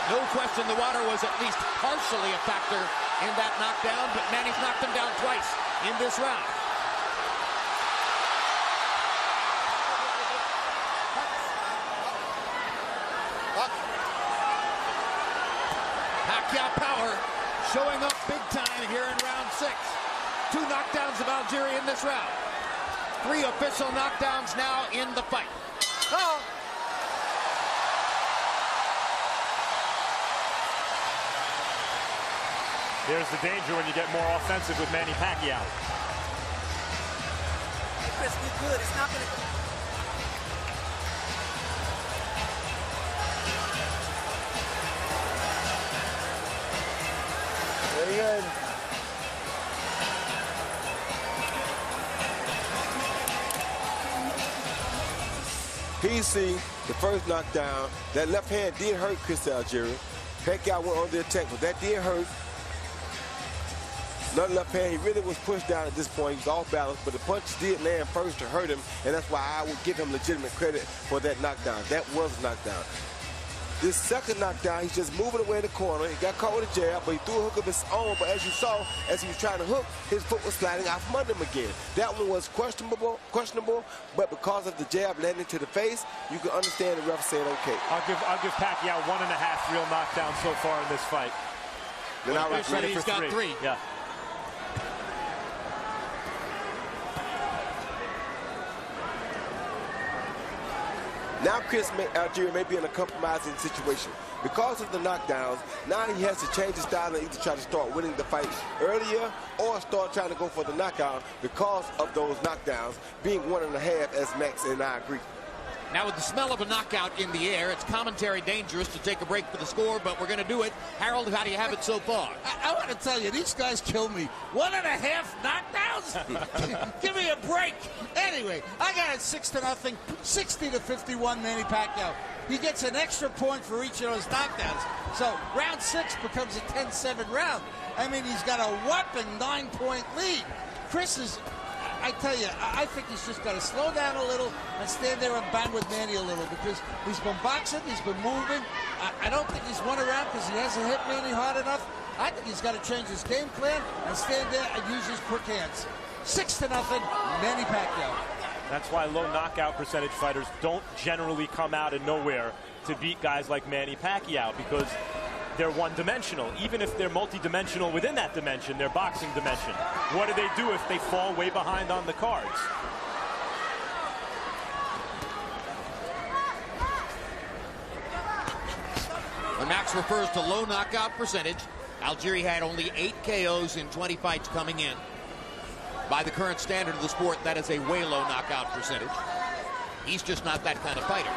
No question the water was at least partially a factor in that knockdown, but Manny's knocked him down twice in this round. Pacquiao power showing up big time here in round 6. 2 knockdowns of Algieri in this round. 3 official knockdowns now in the fight. Oh. There's the danger when you get more offensive with Manny Pacquiao. Chris, we good. It's not going to... Very good. PC, the first knockdown, that left hand did hurt Chris Algieri. Pacquiao went on the attack, but that did hurt. Another left hand, he really was pushed down at this point. He was off balance, but the punches did land first to hurt him, and that's why I would give him legitimate credit for that knockdown. That was a knockdown. This second knockdown, he's just moving away in the corner. He got caught with a jab, but he threw a hook of his own. But as you saw, as he was trying to hook, his foot was sliding out from under him again. That one was questionable, but because of the jab landing to the face, you can understand the ref saying, okay. I'll give Pacquiao 1.5 real knockdowns so far in this fight. Then I was ready for 3. Yeah. Now Chris Algieri may be in a compromising situation. Because of the knockdowns, now he has to change his style and either try to start winning the fight earlier or start trying to go for the knockout because of those knockdowns being 1.5, as Max and I agree. Now with the smell of a knockout in the air, it's commentary dangerous to take a break for the score, but we're going to do it. Harold, how do you have it so far? I want to tell you, these guys kill me. 1.5 knockdowns? Give me a break. Anyway, I got it 6-0, 60-51 Manny Pacquiao. He gets an extra point for each of those knockdowns. So round 6 becomes a 10-7 round. I mean, he's got a whopping 9-point lead. Chris is... I tell you, I think he's just got to slow down a little and stand there and bang with Manny a little because he's been boxing, he's been moving. I don't think he's won around because he hasn't hit Manny hard enough. I think he's got to change his game plan and stand there and use his quick hands. 6-0, Manny Pacquiao. That's why low knockout percentage fighters don't generally come out of nowhere to beat guys like Manny Pacquiao because they're one-dimensional. Even if they're multi-dimensional within that dimension, their boxing dimension. What do they do if they fall way behind on the cards? When Max refers to low knockout percentage, Algieri had only 8 KOs in 20 fights coming in. By the current standard of the sport, that is a way low knockout percentage. He's just not that kind of fighter.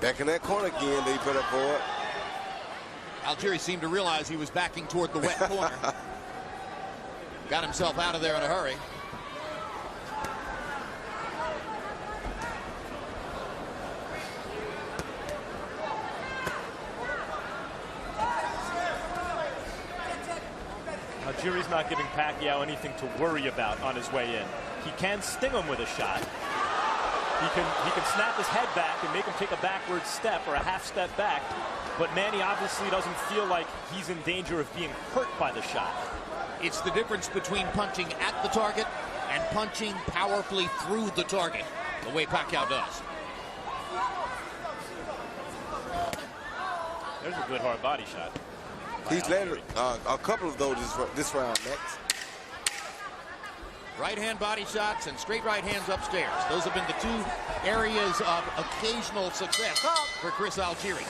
Back in that corner again, they better for it. Algieri seemed to realize he was backing toward the wet corner. Got himself out of there in a hurry. Algieri's not giving Pacquiao anything to worry about on his way in. He can sting him with a shot. He can snap his head back and make him take a backward step or a half step back. But Manny obviously doesn't feel like he's in danger of being hurt by the shot. It's the difference between punching at the target and punching powerfully through the target, the way Pacquiao does. There's a good hard body shot. He's landed a couple of those this round, Max. Right hand body shots and straight right hands upstairs. Those have been the 2 areas of occasional success for Chris Algieri.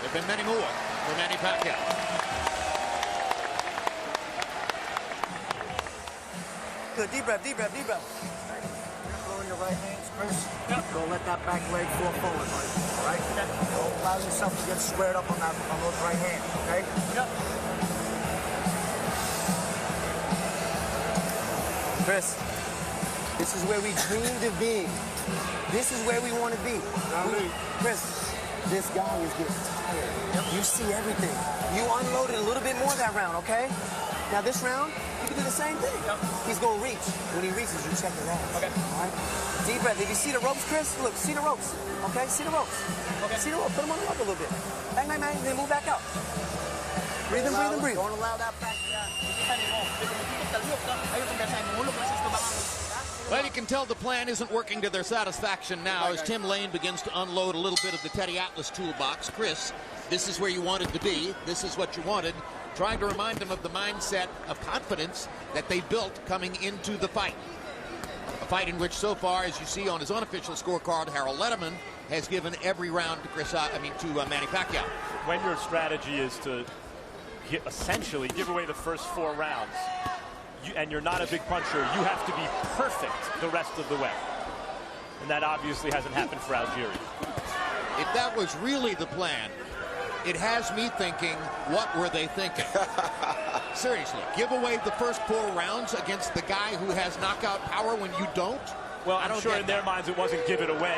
There have been many more for Manny Pacquiao. Good, deep breath, deep breath, deep breath. Throwing your right hands first. Don't let that back leg fall forward, all right? Don't allow yourself to get squared up on those right hands, okay? Yep. Chris, this is where we dreamed of being. This is where we want to be. Chris, this guy is getting tired. You see everything. You unloaded a little bit more that round, okay? Now this round, you can do the same thing. He's going to reach. When he reaches, you check his ass. Okay. All right? Deep breath. If you see the ropes, Chris, look, see the ropes. Okay? See the ropes. Okay. See the ropes. Put them on the rope a little bit. Bang, bang, bang. Then move back out. Breathe in, breathe in, breathe. Don't allow that back. Well, you can tell the plan isn't working to their satisfaction now as Tim Lane begins to unload a little bit of the Teddy Atlas toolbox. Chris, this is where you wanted to be. This is what you wanted. Trying to remind them of the mindset of confidence that they built coming into the fight. A fight in which so far, as you see on his unofficial scorecard, Harold Letterman has given every round to Manny Pacquiao. When your strategy is to essentially give away the first 4 rounds, and you're not a big puncher, you have to be perfect the rest of the way. And that obviously hasn't happened for Algieri. If that was really the plan, it has me thinking, what were they thinking? Seriously, give away the first 4 rounds against the guy who has knockout power when you don't? Well, I'm sure in their minds it wasn't give it away.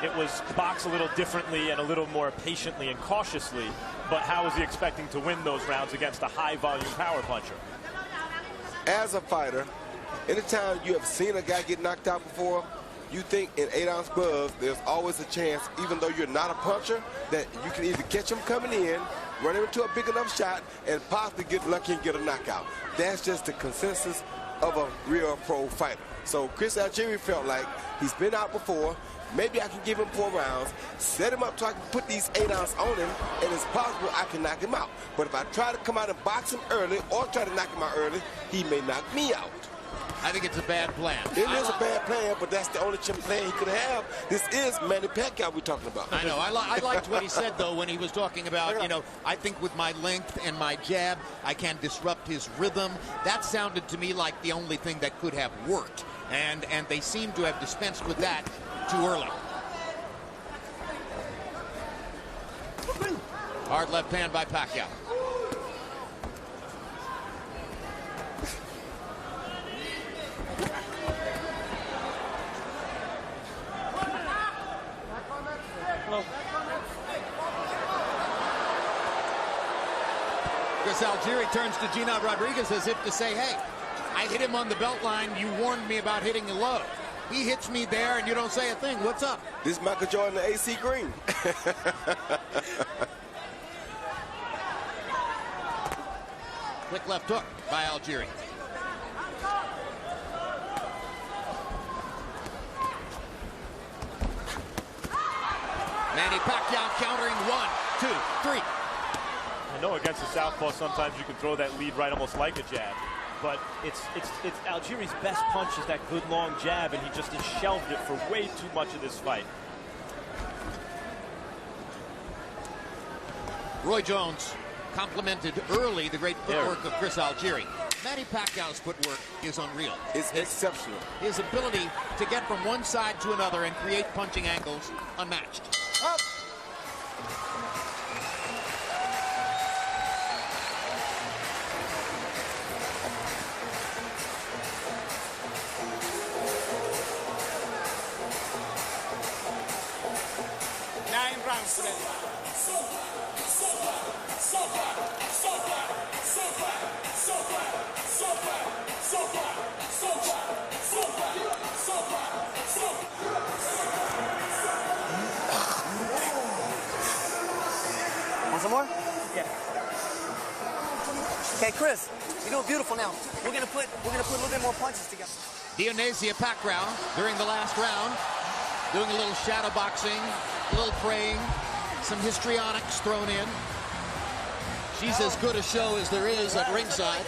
It was box a little differently and a little more patiently and cautiously. But how is he expecting to win those rounds against a high-volume power puncher? As a fighter, anytime you have seen a guy get knocked out before, you think in 8-ounce gloves, there's always a chance, even though you're not a puncher, that you can either catch him coming in, run him into a big enough shot, and possibly get lucky and get a knockout. That's just the consensus of a real pro fighter. So Chris Algieri felt like he's been out before. Maybe I can give him 4 rounds, set him up so I can put these 8-ounce on him, and it's possible I can knock him out. But if I try to come out and box him early or try to knock him out early, he may knock me out. I think it's a bad plan. It is a bad plan, but that's the only plan he could have. This is Manny Pacquiao we're talking about. I know. I liked what he said, though, when he was talking about, I think with my length and my jab, I can disrupt his rhythm. That sounded to me like the only thing that could have worked. And they seem to have dispensed with that too early. Hard left hand by Pacquiao. Chris Algieri turns to Gina Rodriguez as if to say, hey, I hit him on the belt line. You warned me about hitting you low. He hits me there and you don't say a thing. What's up? This is Michael Jordan, the AC Green. Quick left hook by Algieri. Manny Pacquiao countering 1, 2, 3. I know against the southpaw sometimes you can throw that lead right almost like a jab. But it's Algieri's best punch is that good long jab, and he just has shelved it for way too much of this fight. Roy Jones complimented early the great footwork of Chris Algieri. Manny Pacquiao's footwork is unreal. It's exceptional. His ability to get from one side to another and create punching angles, unmatched. Up. Want some more? Yeah. Okay, Chris, you're doing beautiful now. We're gonna put a little bit more punches together. Dionisia Pacquiao during the last round, doing a little shadow boxing, a little praying, some histrionics thrown in. She's as good a show as there is at ringside.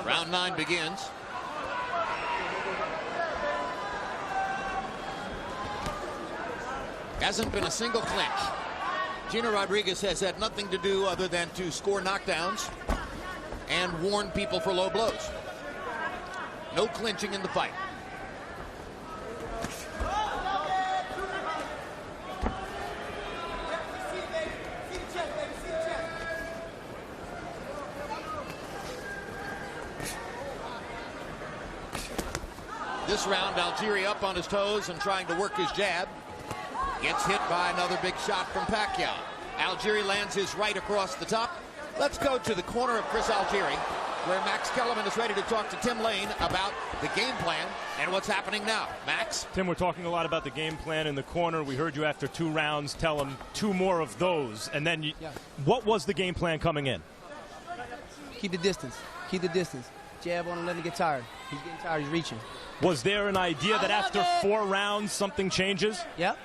Round 9 begins. Hasn't been a single clinch. Gina Rodriguez has had nothing to do other than to score knockdowns and warn people for low blows. No clinching in the fight. This round, Algieri up on his toes and trying to work his jab. Gets hit by another big shot from Pacquiao. Algieri lands his right across the top. Let's go to the corner of Chris Algieri, where Max Kellerman is ready to talk to Tim Lane about the game plan and what's happening now. Max? Tim, we're talking a lot about the game plan in the corner. We heard you after 2 rounds tell him 2 more of those. And then what was the game plan coming in? Keep the distance. Keep the distance. Jab on him, let him get tired. He's getting tired, he's reaching. Was there an idea that after 4 rounds something changes? Yep.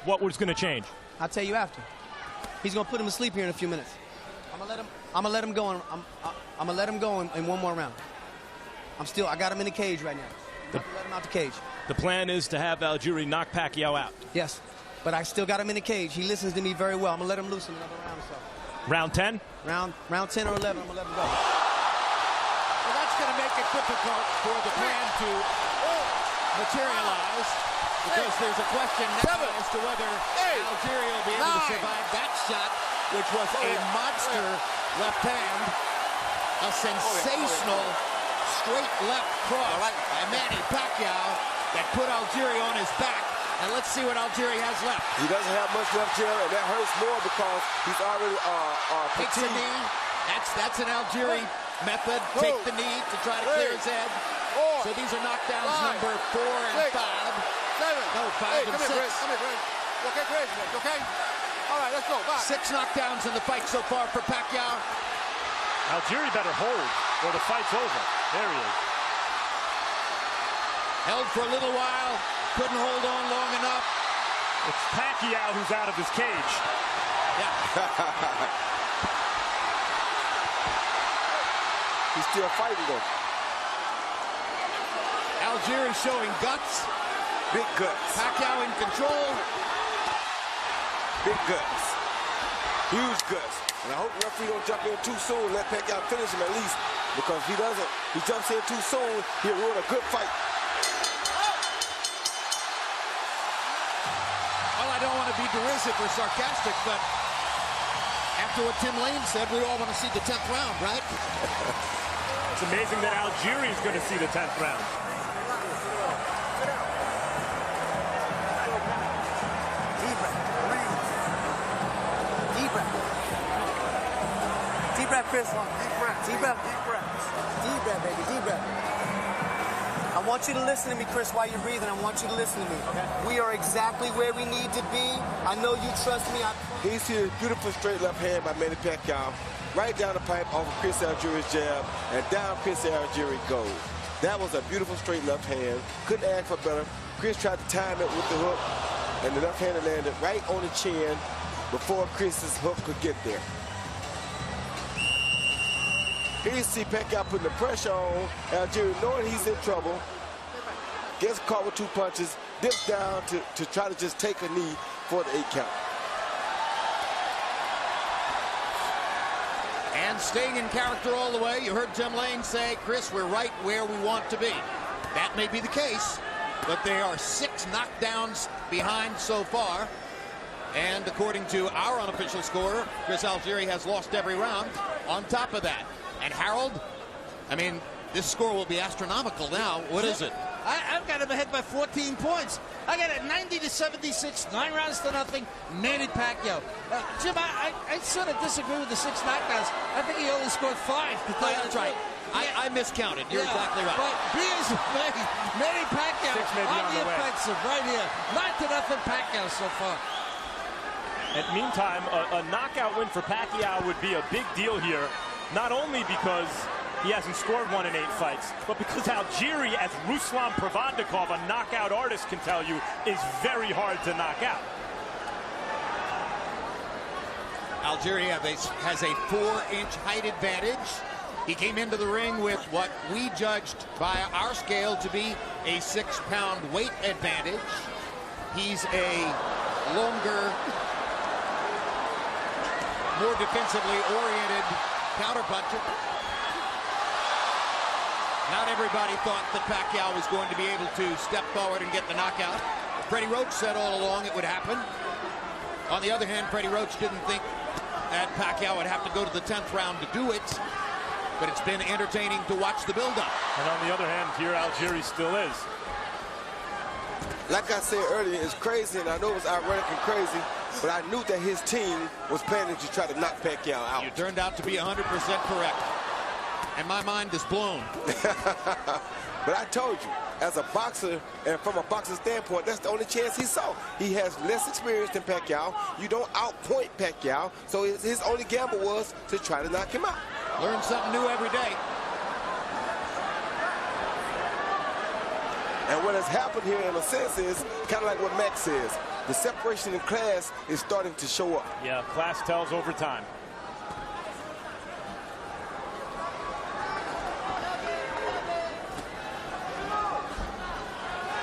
What was going to change? I'll tell you after. He's going to put him to sleep here in a few minutes. I'm going to let him go. I'm going to let him go in 1 more round. I got him in the cage right now. I'm not going to let him out the cage. The plan is to have Algieri knock Pacquiao out. Yes, but I still got him in the cage. He listens to me very well. I'm going to let him loose in another round or so. Round 10? Round 10 or 11, I'm going to let him go. Well, that's going to make it difficult for the plan to materialize, because there's a question now as to whether Algieri will be able to survive that shot, which was a monster left hand, a sensational straight left cross by Manny Pacquiao that put Algieri on his back. And let's see what Algieri has left. He doesn't have much left here, and that hurts more because he's already takes a knee. That's an Algieri method. Take the knee to try to clear his head. So these are knockdowns number 4 and 5. 7. No, 5 and 6. Come here, Chris. Okay, Chris. Okay? All right, let's go. 6 knockdowns in the fight so far for Pacquiao. Algieri better hold or the fight's over. There he is. Held for a little while. Couldn't hold on long enough. It's Pacquiao who's out of his cage. Yeah. He's still fighting though. Algieri showing guts. Big guts. Pacquiao in control. Big guts. Huge guts. And I hope the referee don't jump in too soon. Let Pacquiao finish him at least. Because if he doesn't, he jumps in too soon, he'll ruin a good fight. Well, I don't want to be derisive or sarcastic, but after what Tim Lane said, we all want to see the 10th round, right? It's amazing that Algieri's going to see the 10th round. Deep breath. Deep breath. Deep breath, Chris. Deep breath. Deep breath. Deep breath. Deep breath, baby. Deep breath. I want you to listen to me, Chris, while you're breathing. I want you to listen to me. Okay. We are exactly where we need to be. I know you trust me. He's here, beautiful straight left hand by Manny Pacquiao. Right down the pipe off of Chris Algieri's jab, and down Chris Algieri goes. That was a beautiful straight left hand. Couldn't ask for better. Chris tried to time it with the hook, and the left hand landed right on the chin before Chris's hook could get there. Here you see Pacquiao putting the pressure on Algieri, knowing he's in trouble. Gets caught with 2 punches, dips down to try to just take a knee for the 8 count. And staying in character all the way, you heard Tim Lane say, Chris, we're right where we want to be. That may be the case, but there are 6 knockdowns behind so far. And according to our unofficial scorer, Chris Algieri has lost every round on top of that. And Harold, I mean, this score will be astronomical now. What is it? I've got him ahead by 14 points. I got it 90-76, 9 rounds to nothing. Manny Pacquiao. Jim, I sort of disagree with the 6 knockdowns. I think he only scored 5. To tell you That's the right. truth. I miscounted. You're exactly right. But Manny Pacquiao 6 may be on the way. offensive right here. 9-0 Pacquiao so far. And meantime, a knockout win for Pacquiao would be a big deal here, not only because he hasn't scored 1 in 8 fights, but because Algieri, as Ruslan Pravandikov, a knockout artist, can tell you, is very hard to knock out. Algieri has a 4-inch height advantage. He came into the ring with what we judged by our scale to be a 6-pound weight advantage. He's a longer, more defensively oriented counterpuncher. Not everybody thought that Pacquiao was going to be able to step forward and get the knockout. Freddie Roach said all along it would happen. On the other hand, Freddie Roach didn't think that Pacquiao would have to go to the 10th round to do it. But it's been entertaining to watch the build-up. And on the other hand, here Algieri still is. Like I said earlier, it's crazy, and I know it was ironic and crazy, but I knew that his team was planning to try to knock Pacquiao out. You turned out to be 100% correct. And my mind is blown. But I told you, as a boxer, and from a boxer standpoint, that's the only chance he saw. He has less experience than Pacquiao. You don't outpoint Pacquiao, so his only gamble was to try to knock him out. Learn something new every day. And what has happened here, in a sense, is kind of like what Max says. The separation in class is starting to show up. Yeah, class tells over time.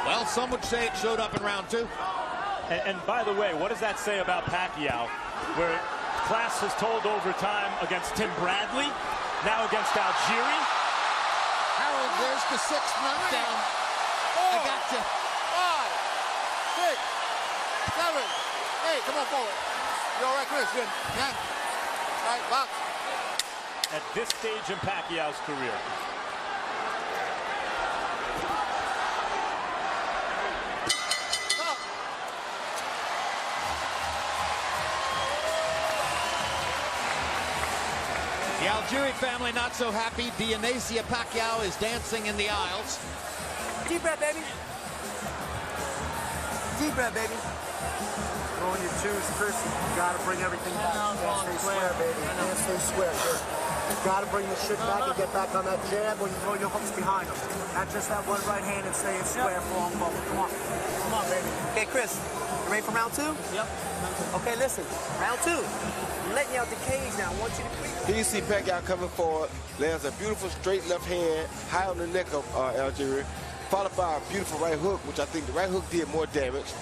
Well, some would say it showed up in round 2. And by the way, what does that say about Pacquiao, where class has told overtime against Tim Bradley, now against Algieri? Harold, there's the 6th knockdown. I got you. 5, 6, 7, 8. Come on forward. You all right, Chris? Good. Yeah. All right, box. At this stage in Pacquiao's career. The Algieri family not so happy. Dionysia Pacquiao is dancing in the aisles. Deep breath, baby. Deep breath, baby. When you choose Chris, you gotta bring everything back. Stay square, baby. Stay square, sure. You gotta bring the shit back and get back on that jab when you throw your hooks behind him. Not just that one right hand and stay in square for long bubble. Come on. Come on, baby. Okay, Chris, you ready for round 2? Yep. Okay, listen. Round 2. I'm letting you out the cage now. I want you to breathe. Here you see Pacquiao coming forward, lands a beautiful straight left hand high on the neck of Algieri, followed by a beautiful right hook, which I think the right hook did more damage.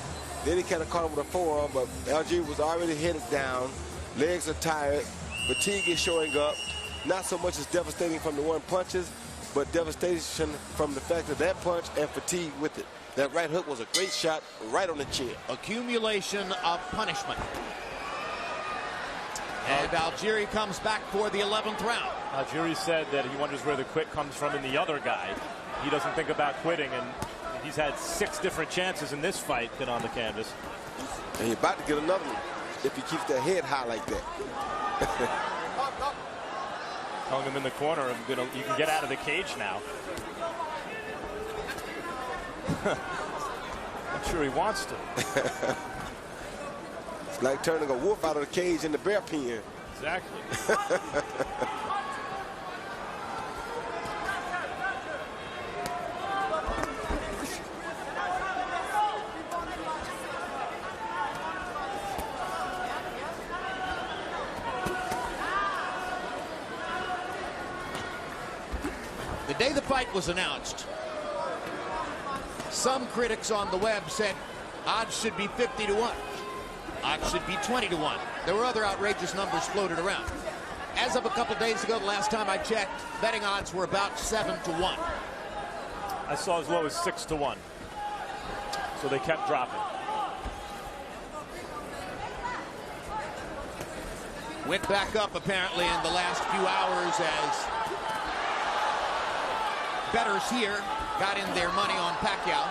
Then he kind of caught him with a forearm, but Algieri was already headed down. Legs are tired. Fatigue is showing up. Not so much as devastating from the 1 punches, but devastation from the fact of that punch and fatigue with it. That right hook was a great shot right on the chin. Accumulation of punishment. And Algieri comes back for the 11th round. Algieri said that he wonders where the quit comes from in the other guy. He doesn't think about quitting, and he's had 6 different chances in this fight than on the canvas. And he's about to get another one if he keeps that head high like that. Telling him in the corner, you can get out of the cage now. I'm sure he wants to. It's like turning a wolf out of the cage in the bear pen. Exactly. The day the fight was announced, some critics on the web said odds should be 50 to 1. Odds should be 20 to 1. There were other outrageous numbers floated around. As of a couple days ago, the last time I checked, betting odds were about 7 to 1. I saw as low as 6 to 1. So they kept dropping. Went back up apparently in the last few hours as bettors here got in their money on Pacquiao.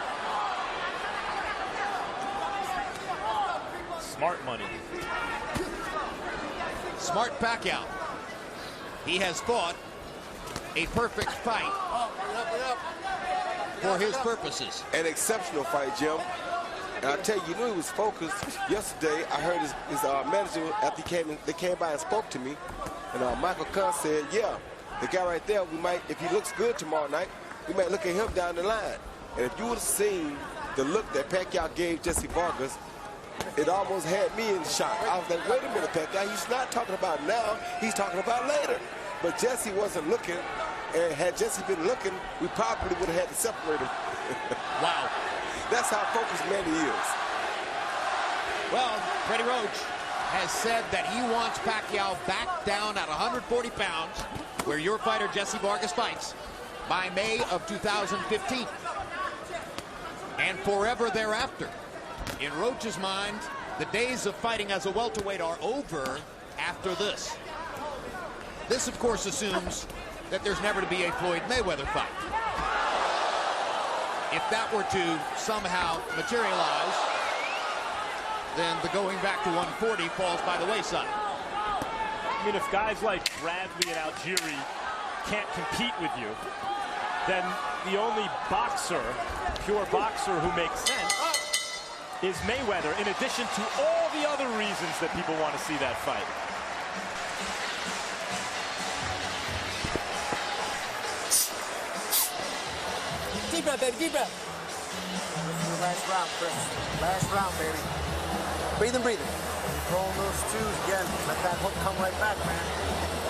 Smart money. Smart Pacquiao. He has fought a perfect fight for his purposes. An exceptional fight, Jim. And I tell you, you knew he was focused. Yesterday, I heard his manager, after they came by and spoke to me, and Michael Kahn said, yeah, the guy right there, we might, if he looks good tomorrow night, we might look at him down the line. And if you would have seen the look that Pacquiao gave Jesse Vargas, it almost had me in shock. I was like, wait a minute, Pacquiao, he's not talking about now, he's talking about later. But Jesse wasn't looking, and had Jesse been looking, we probably would have had to separate him. Wow. That's how focused Manny is. Well, Freddie Roach has said that he wants Pacquiao back down at 140 pounds, where your fighter Jesse Vargas fights, by May of 2015. And forever thereafter. In Roach's mind, the days of fighting as a welterweight are over after this. This, of course, assumes that there's never to be a Floyd Mayweather fight. If that were to somehow materialize, then the going back to 140 falls by the wayside. I mean, if guys like Bradley and Algieri can't compete with you, then the only boxer, pure boxer who makes sense is Mayweather, in addition to all the other reasons that people want to see that fight. Deep breath, baby, deep breath. Last round, Chris. Last round, baby. Breathing, breathing. You're throwing those twos again. Let that hook come right back, man.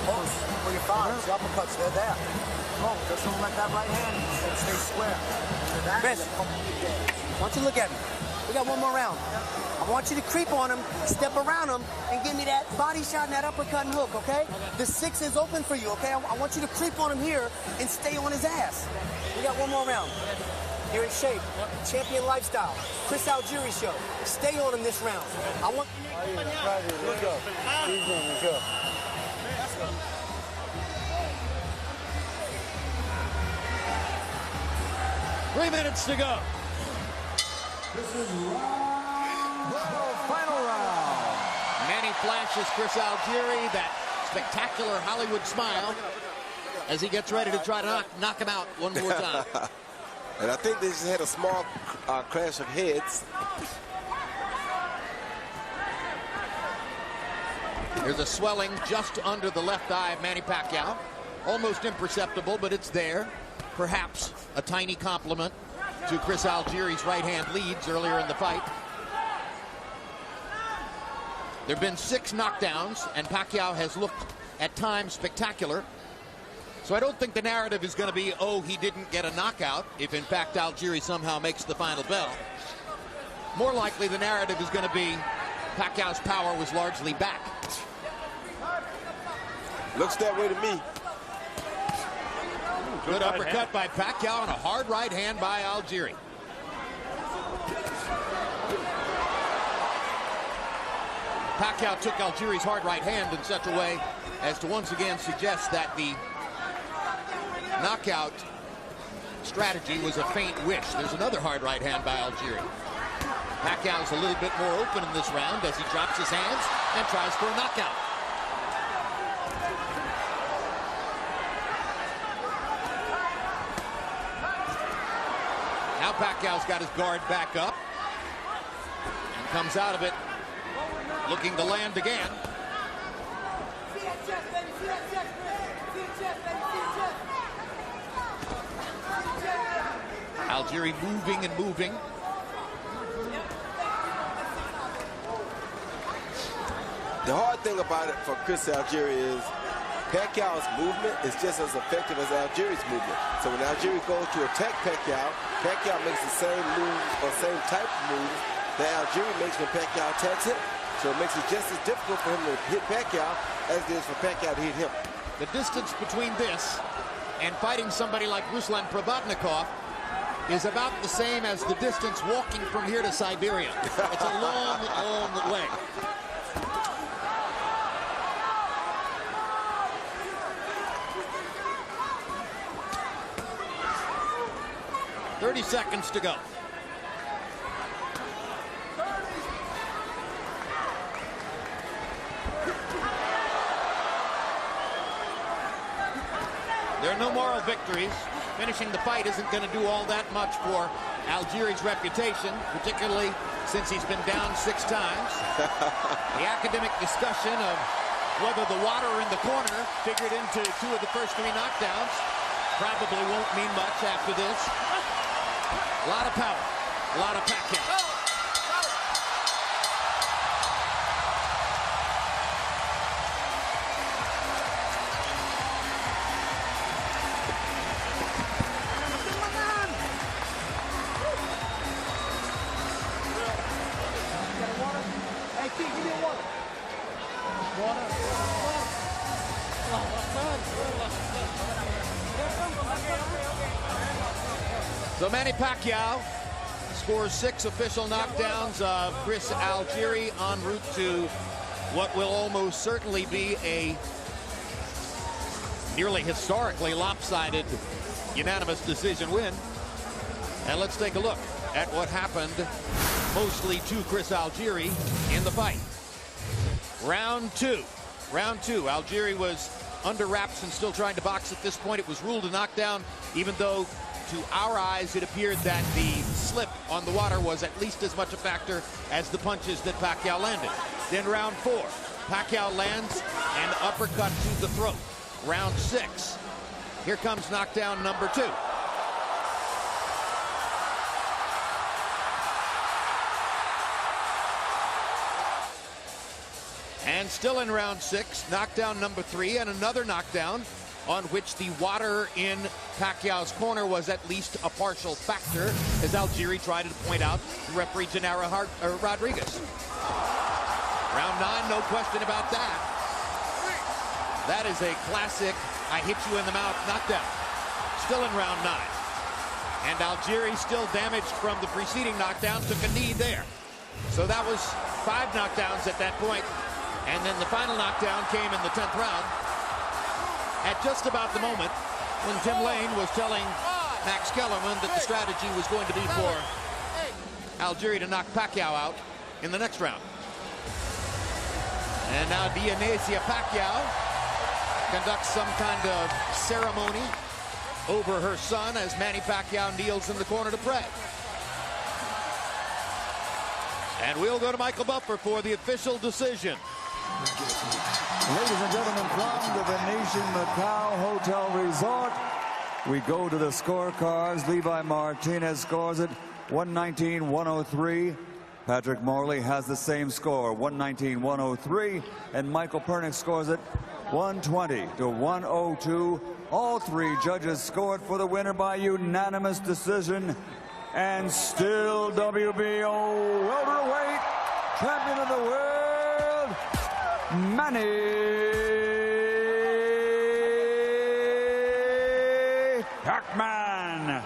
Hooks for your thighs, the uppercuts, they're there. Come on, just don't let that right hand stay square. Chris, I want you to look at me. We got one more round. I want you to creep on him, step around him, and give me that body shot and that uppercut and hook, okay? The 6 is open for you, okay? I want you to creep on him here and stay on his ass. We got one more round. You're in shape. Champion lifestyle. Chris Algieri show. Stay on him this round. I want... Let's go. Easy, let's go. 3 minutes to go. This is final round. Manny flashes Chris Algieri that spectacular Hollywood smile as he gets ready to try to knock him out one more time. And I think they just had a small clash of heads. There's a swelling just under the left eye of Manny Pacquiao. Almost imperceptible, but it's there. Perhaps a tiny compliment to Chris Algieri's right-hand leads earlier in the fight. There have been 6 knockdowns, and Pacquiao has looked at times spectacular. So I don't think the narrative is going to be, oh, he didn't get a knockout, if in fact Algieri somehow makes the final bell. More likely the narrative is going to be Pacquiao's power was largely back. Looks that way to me. Good uppercut by Pacquiao and a hard right hand by Algieri. Pacquiao took Algieri's hard right hand in such a way as to once again suggest that the knockout strategy was a faint wish. There's another hard right hand by Algieri. Pacquiao's a little bit more open in this round as he drops his hands and tries for a knockout. Now Pacquiao's got his guard back up and comes out of it looking to land again. Algieri moving and moving. The hard thing about it for Chris Algieri is Pacquiao's movement is just as effective as Algieri's movement. So when Algieri goes to attack Pacquiao, Pacquiao makes the same move or same type of move that Algieri makes when Pacquiao attacks him. So it makes it just as difficult for him to hit Pacquiao as it is for Pacquiao to hit him. The distance between this and fighting somebody like Ruslan Probotnikov is about the same as the distance walking from here to Siberia. It's a long, long way. "30 seconds to go. There are no moral victories. Finishing the fight isn't going to do all that much for Algieri's reputation, particularly since he's been down 6 times. The academic discussion of whether the water in the corner figured into 2 of the first 3 knockdowns probably won't mean much after this. A lot of power, a lot of Pacquiao. So Manny Pacquiao scores 6 official knockdowns of Chris Algieri en route to what will almost certainly be a nearly historically lopsided unanimous decision win. And let's take a look at what happened mostly to Chris Algieri in the fight. Round 2. Round 2. Algieri was under wraps and still trying to box at this point. It was ruled a knockdown, even though to our eyes it appeared that the slip on the water was at least as much a factor as the punches that Pacquiao landed. Then round 4. Pacquiao lands an uppercut to the throat. Round 6. Here comes knockdown number 2. And still in round 6, knockdown number 3, and another knockdown on which the water in Pacquiao's corner was at least a partial factor, as Algieri tried to point out to referee Gennaro Rodriguez. Round 9, no question about that. That is a classic I hit you in the mouth knockdown. Still in round 9. And Algieri, still damaged from the preceding knockdown, took a knee there. So that was 5 knockdowns at that point. And then the final knockdown came in the 10th round at just about the moment when Tim Lane was telling Max Kellerman that the strategy was going to be for Algieri to knock Pacquiao out in the next round. And now Dionysia Pacquiao conducts some kind of ceremony over her son as Manny Pacquiao kneels in the corner to pray. And we'll go to Michael Buffer for the official decision. Ladies and gentlemen, from the Venetian Macau Hotel Resort, we go to the scorecards. Levi Martinez scores it 119-103. Patrick Morley has the same score, 119-103. And Michael Pernick scores it 120-102. All 3 judges scored for the winner by unanimous decision. And still WBO welterweight champion of the world, Manny Pacquiao.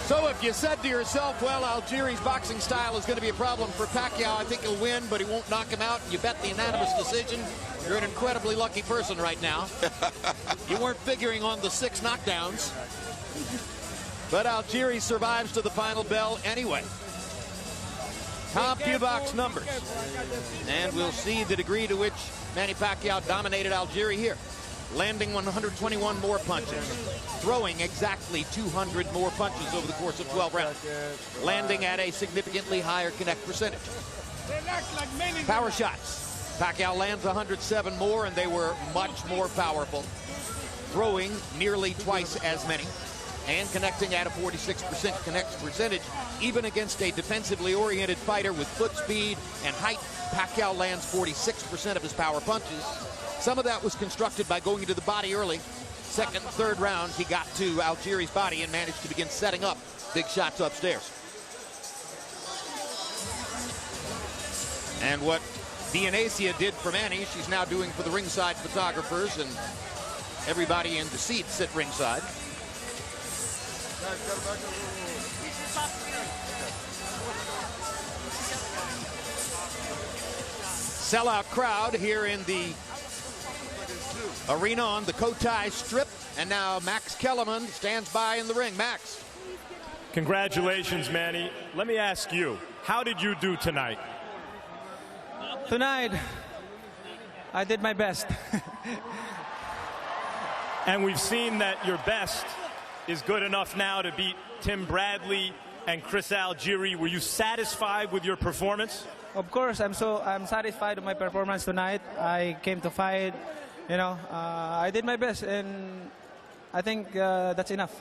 So if you said to yourself, well, Algieri's boxing style is going to be a problem for Pacquiao, I think he'll win, but he won't knock him out, and you bet the unanimous decision, you're an incredibly lucky person right now. You weren't figuring on the 6 knockdowns. But Algieri survives to the final bell anyway. CompuBox numbers. And we'll see the degree to which Manny Pacquiao dominated Algieri here. Landing 121 more punches, throwing exactly 200 more punches over the course of 12 rounds, landing at a significantly higher connect percentage. Power shots. Pacquiao lands 107 more, and they were much more powerful, throwing nearly twice as many and connecting at a 46% connect percentage. Even against a defensively oriented fighter with foot speed and height, Pacquiao lands 46% of his power punches. Some of that was constructed by going into the body early. Second and third rounds, he got to Algieri's body and managed to begin setting up big shots upstairs. And what Dionysia did for Manny, she's now doing for the ringside photographers and everybody in the seats at ringside. Sellout crowd here in the arena on the Cotai Strip, and now Max Kellerman stands by in the ring. Max. Congratulations, Manny. Let me ask you, how did you do tonight? Tonight, I did my best. And we've seen that your best is good enough now to beat Tim Bradley and Chris Algieri. Were you satisfied with your performance? Of course, I'm satisfied with my performance tonight. I came to fight. I did my best, and I think that's enough.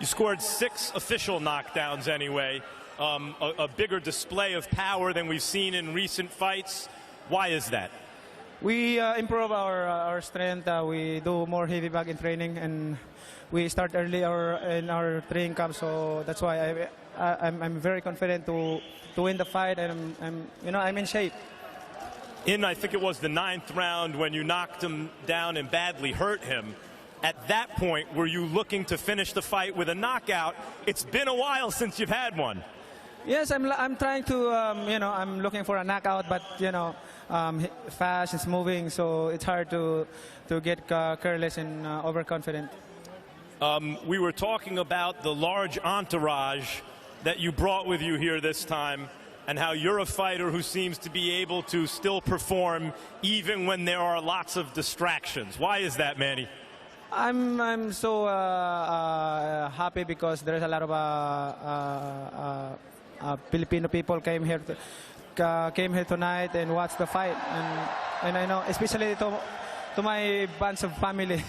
You scored 6 official knockdowns anyway. A bigger display of power than we've seen in recent fights. Why is that? We improve our strength. We do more heavy bag in training, and we start early in our training camp. So that's why I'm very confident to win the fight, and I'm in shape. I think it was the 9th round when you knocked him down and badly hurt him. At that point, were you looking to finish the fight with a knockout? It's been a while since you've had one. Yes, I'm trying to, I'm looking for a knockout, but, fast, it's moving, so it's hard to get careless and overconfident. We were talking about the large entourage that you brought with you here this time, and how you're a fighter who seems to be able to still perform even when there are lots of distractions. Why is that, Manny? I'm so happy because there's a lot of Filipino people came here tonight and watched the fight, and I know, especially to my bunch of family,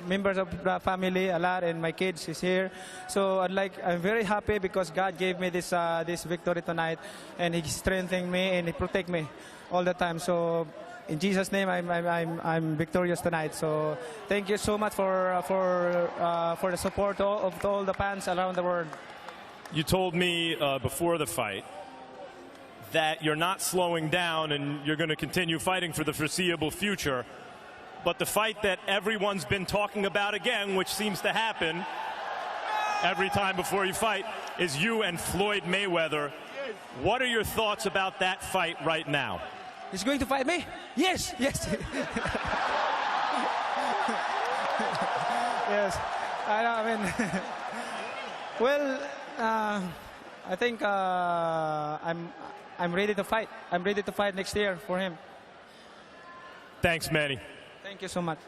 members of the family, a lot, and my kids is here. So I'm very happy because God gave me this victory tonight, and He strengthened me and He protect me all the time. So in Jesus' name, I'm victorious tonight. So thank you so much for the support of all the fans around the world. You told me before the fight that you're not slowing down and you're going to continue fighting for the foreseeable future. But the fight that everyone's been talking about again, which seems to happen every time before you fight, is you and Floyd Mayweather. What are your thoughts about that fight right now? He's going to fight me? Yes, yes. Yes. I mean, well, I think I'm ready to fight. I'm ready to fight next year for him. Thanks, Manny. Thank you so much.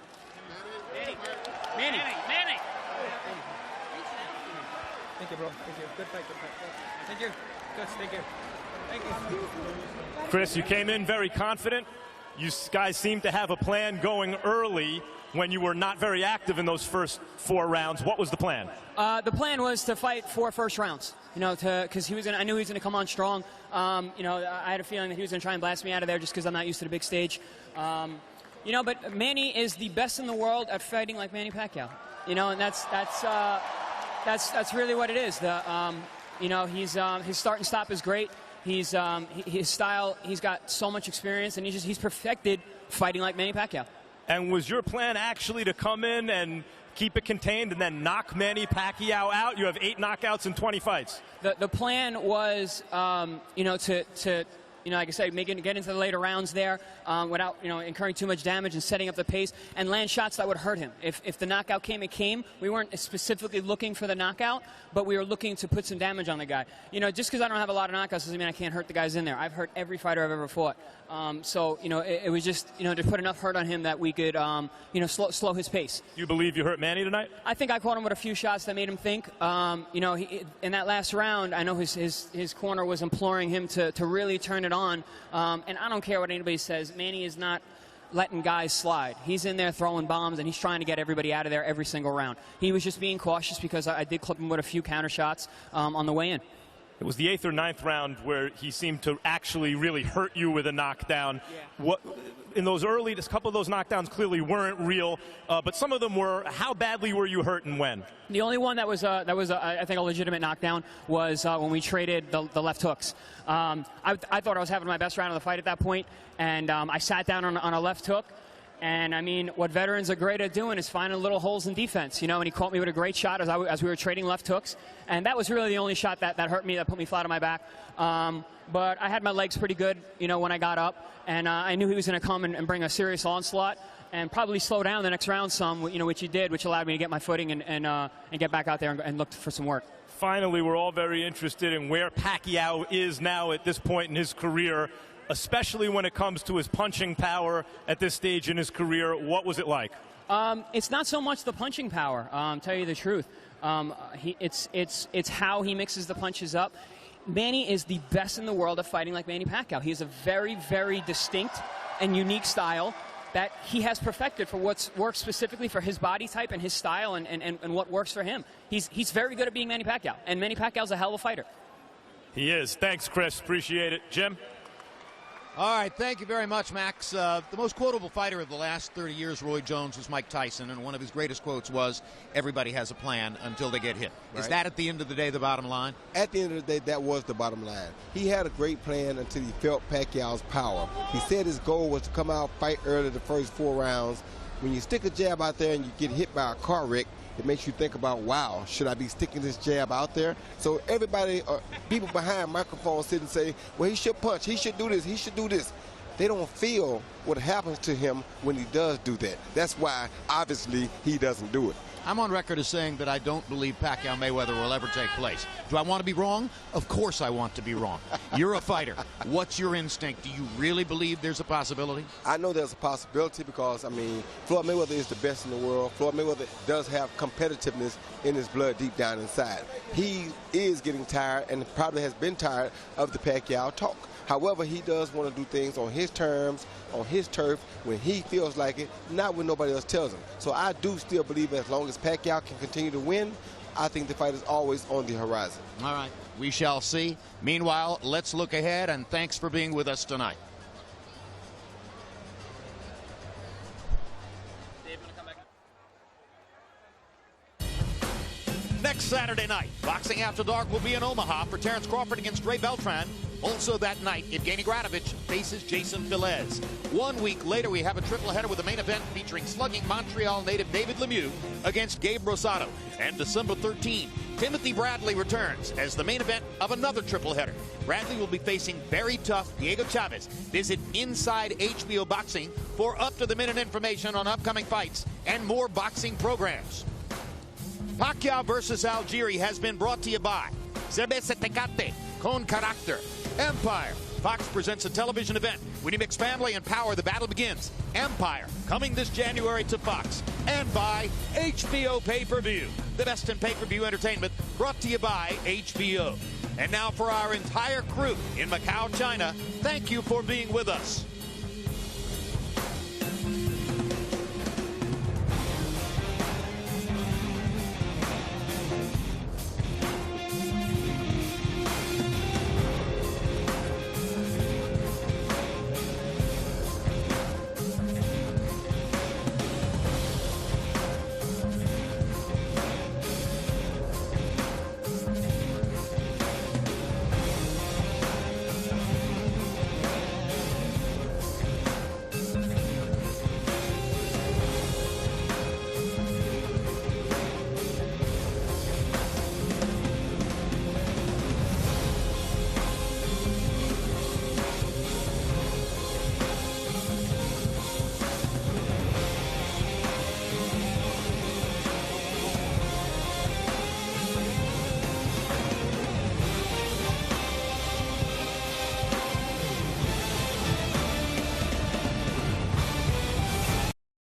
Manny. Thank you, bro. Thank you. Good fight. Thank you. Good. Thank you. Thank you. Chris, you came in very confident. You guys seemed to have a plan going early when you were not very active in those first 4 rounds. What was the plan? The plan was to fight 4 first rounds. Because I knew he was going to come on strong. I had a feeling that he was going to try and blast me out of there just because I'm not used to the big stage. But Manny is the best in the world at fighting like Manny Pacquiao. And that's really what it is. His start and stop is great. His style, he's got so much experience, and he's perfected fighting like Manny Pacquiao. And was your plan actually to come in and keep it contained and then knock Manny Pacquiao out? You have 8 knockouts in 20 fights. The plan was, to You know, like I said, get into the later rounds there without, you know, incurring too much damage and setting up the pace and land shots that would hurt him. If the knockout came, it came. We weren't specifically looking for the knockout, but we were looking to put some damage on the guy. You know, just because I don't have a lot of knockouts doesn't mean I can't hurt the guys in there. I've hurt every fighter I've ever fought. So, you know, it was just, you know, to put enough hurt on him that we could, you know, slow his pace. You believe you hurt Manny tonight? I think I caught him with a few shots that made him think. You know, in that last round, I know his corner was imploring him to really turn it on. And I don't care what anybody says. Manny is not letting guys slide. He's in there throwing bombs, and he's trying to get everybody out of there every single round. He was just being cautious because I did clip him with a few counter shots on the way in. It was the 8th or 9th round where he seemed to actually really hurt you with a knockdown. Yeah. What in those early, a couple of those knockdowns clearly weren't real, but some of them were. How badly were you hurt and when? The only one that was I think a legitimate knockdown was when we traded the left hooks. I thought I was having my best round of the fight at that point, and I sat down on a left hook. And, I mean, what veterans are great at doing is finding little holes in defense, you know, and he caught me with a great shot as we were trading left hooks. And that was really the only shot that hurt me, that put me flat on my back. But I had my legs pretty good, you know, when I got up. And I knew he was going to come and bring a serious onslaught and probably slow down the next round some, you know, which he did, which allowed me to get my footing and get back out there and look for some work. Finally, we're all very interested in where Pacquiao is now at this point in his career, especially when it comes to his punching power at this stage in his career. What was it like? It's not so much the punching power, tell you the truth. It's how he mixes the punches up. Manny is the best in the world at fighting like Manny Pacquiao. He has a very, very distinct and unique style that he has perfected for what works specifically for his body type and his style and what works for him. He's very good at being Manny Pacquiao, and Manny Pacquiao's a hell of a fighter. He is. Thanks, Chris. Appreciate it. Jim? All right, thank you very much, Max. The most quotable fighter of the last 30 years, Roy Jones, was Mike Tyson, and one of his greatest quotes was, "Everybody has a plan until they get hit." Right. Is that, at the end of the day, the bottom line? At the end of the day, that was the bottom line. He had a great plan until he felt Pacquiao's power. He said his goal was to come out, fight early the first 4 rounds. When you stick a jab out there and you get hit by a car wreck, it makes you think about, wow, should I be sticking this jab out there? So everybody, people behind microphones sit and say, well, he should punch, he should do this, he should do this. They don't feel what happens to him when he does do that. That's why, obviously, he doesn't do it. I'm on record as saying that I don't believe Pacquiao Mayweather will ever take place. Do I want to be wrong? Of course I want to be wrong. You're a fighter. What's your instinct? Do you really believe there's a possibility? I know there's a possibility because, I mean, Floyd Mayweather is the best in the world. Floyd Mayweather does have competitiveness in his blood deep down inside. He is getting tired and probably has been tired of the Pacquiao talk. However, he does want to do things on his terms, on his turf, when he feels like it, not when nobody else tells him. So I do still believe as long as Pacquiao can continue to win, I think the fight is always on the horizon. All right, we shall see. Meanwhile, let's look ahead, and thanks for being with us tonight. Next Saturday night, Boxing After Dark will be in Omaha for Terrence Crawford against Ray Beltran. Also that night, Evgeny Gradovich faces Jason Velez. 1 week later, we have a triple header with a main event featuring slugging Montreal native David Lemieux against Gabe Rosado. And December 13, Timothy Bradley returns as the main event of another triple header. Bradley will be facing very tough Diego Chavez. Visit Inside HBO Boxing for up-to-the-minute information on upcoming fights and more boxing programs. Pacquiao versus Algieri has been brought to you by Cerveza Tecate, con Carácter, Empire. Fox presents a television event. When you mix family and power, the battle begins. Empire, coming this January to Fox. And by HBO Pay-Per-View, the best in pay-per-view entertainment, brought to you by HBO. And now for our entire crew in Macau, China, thank you for being with us.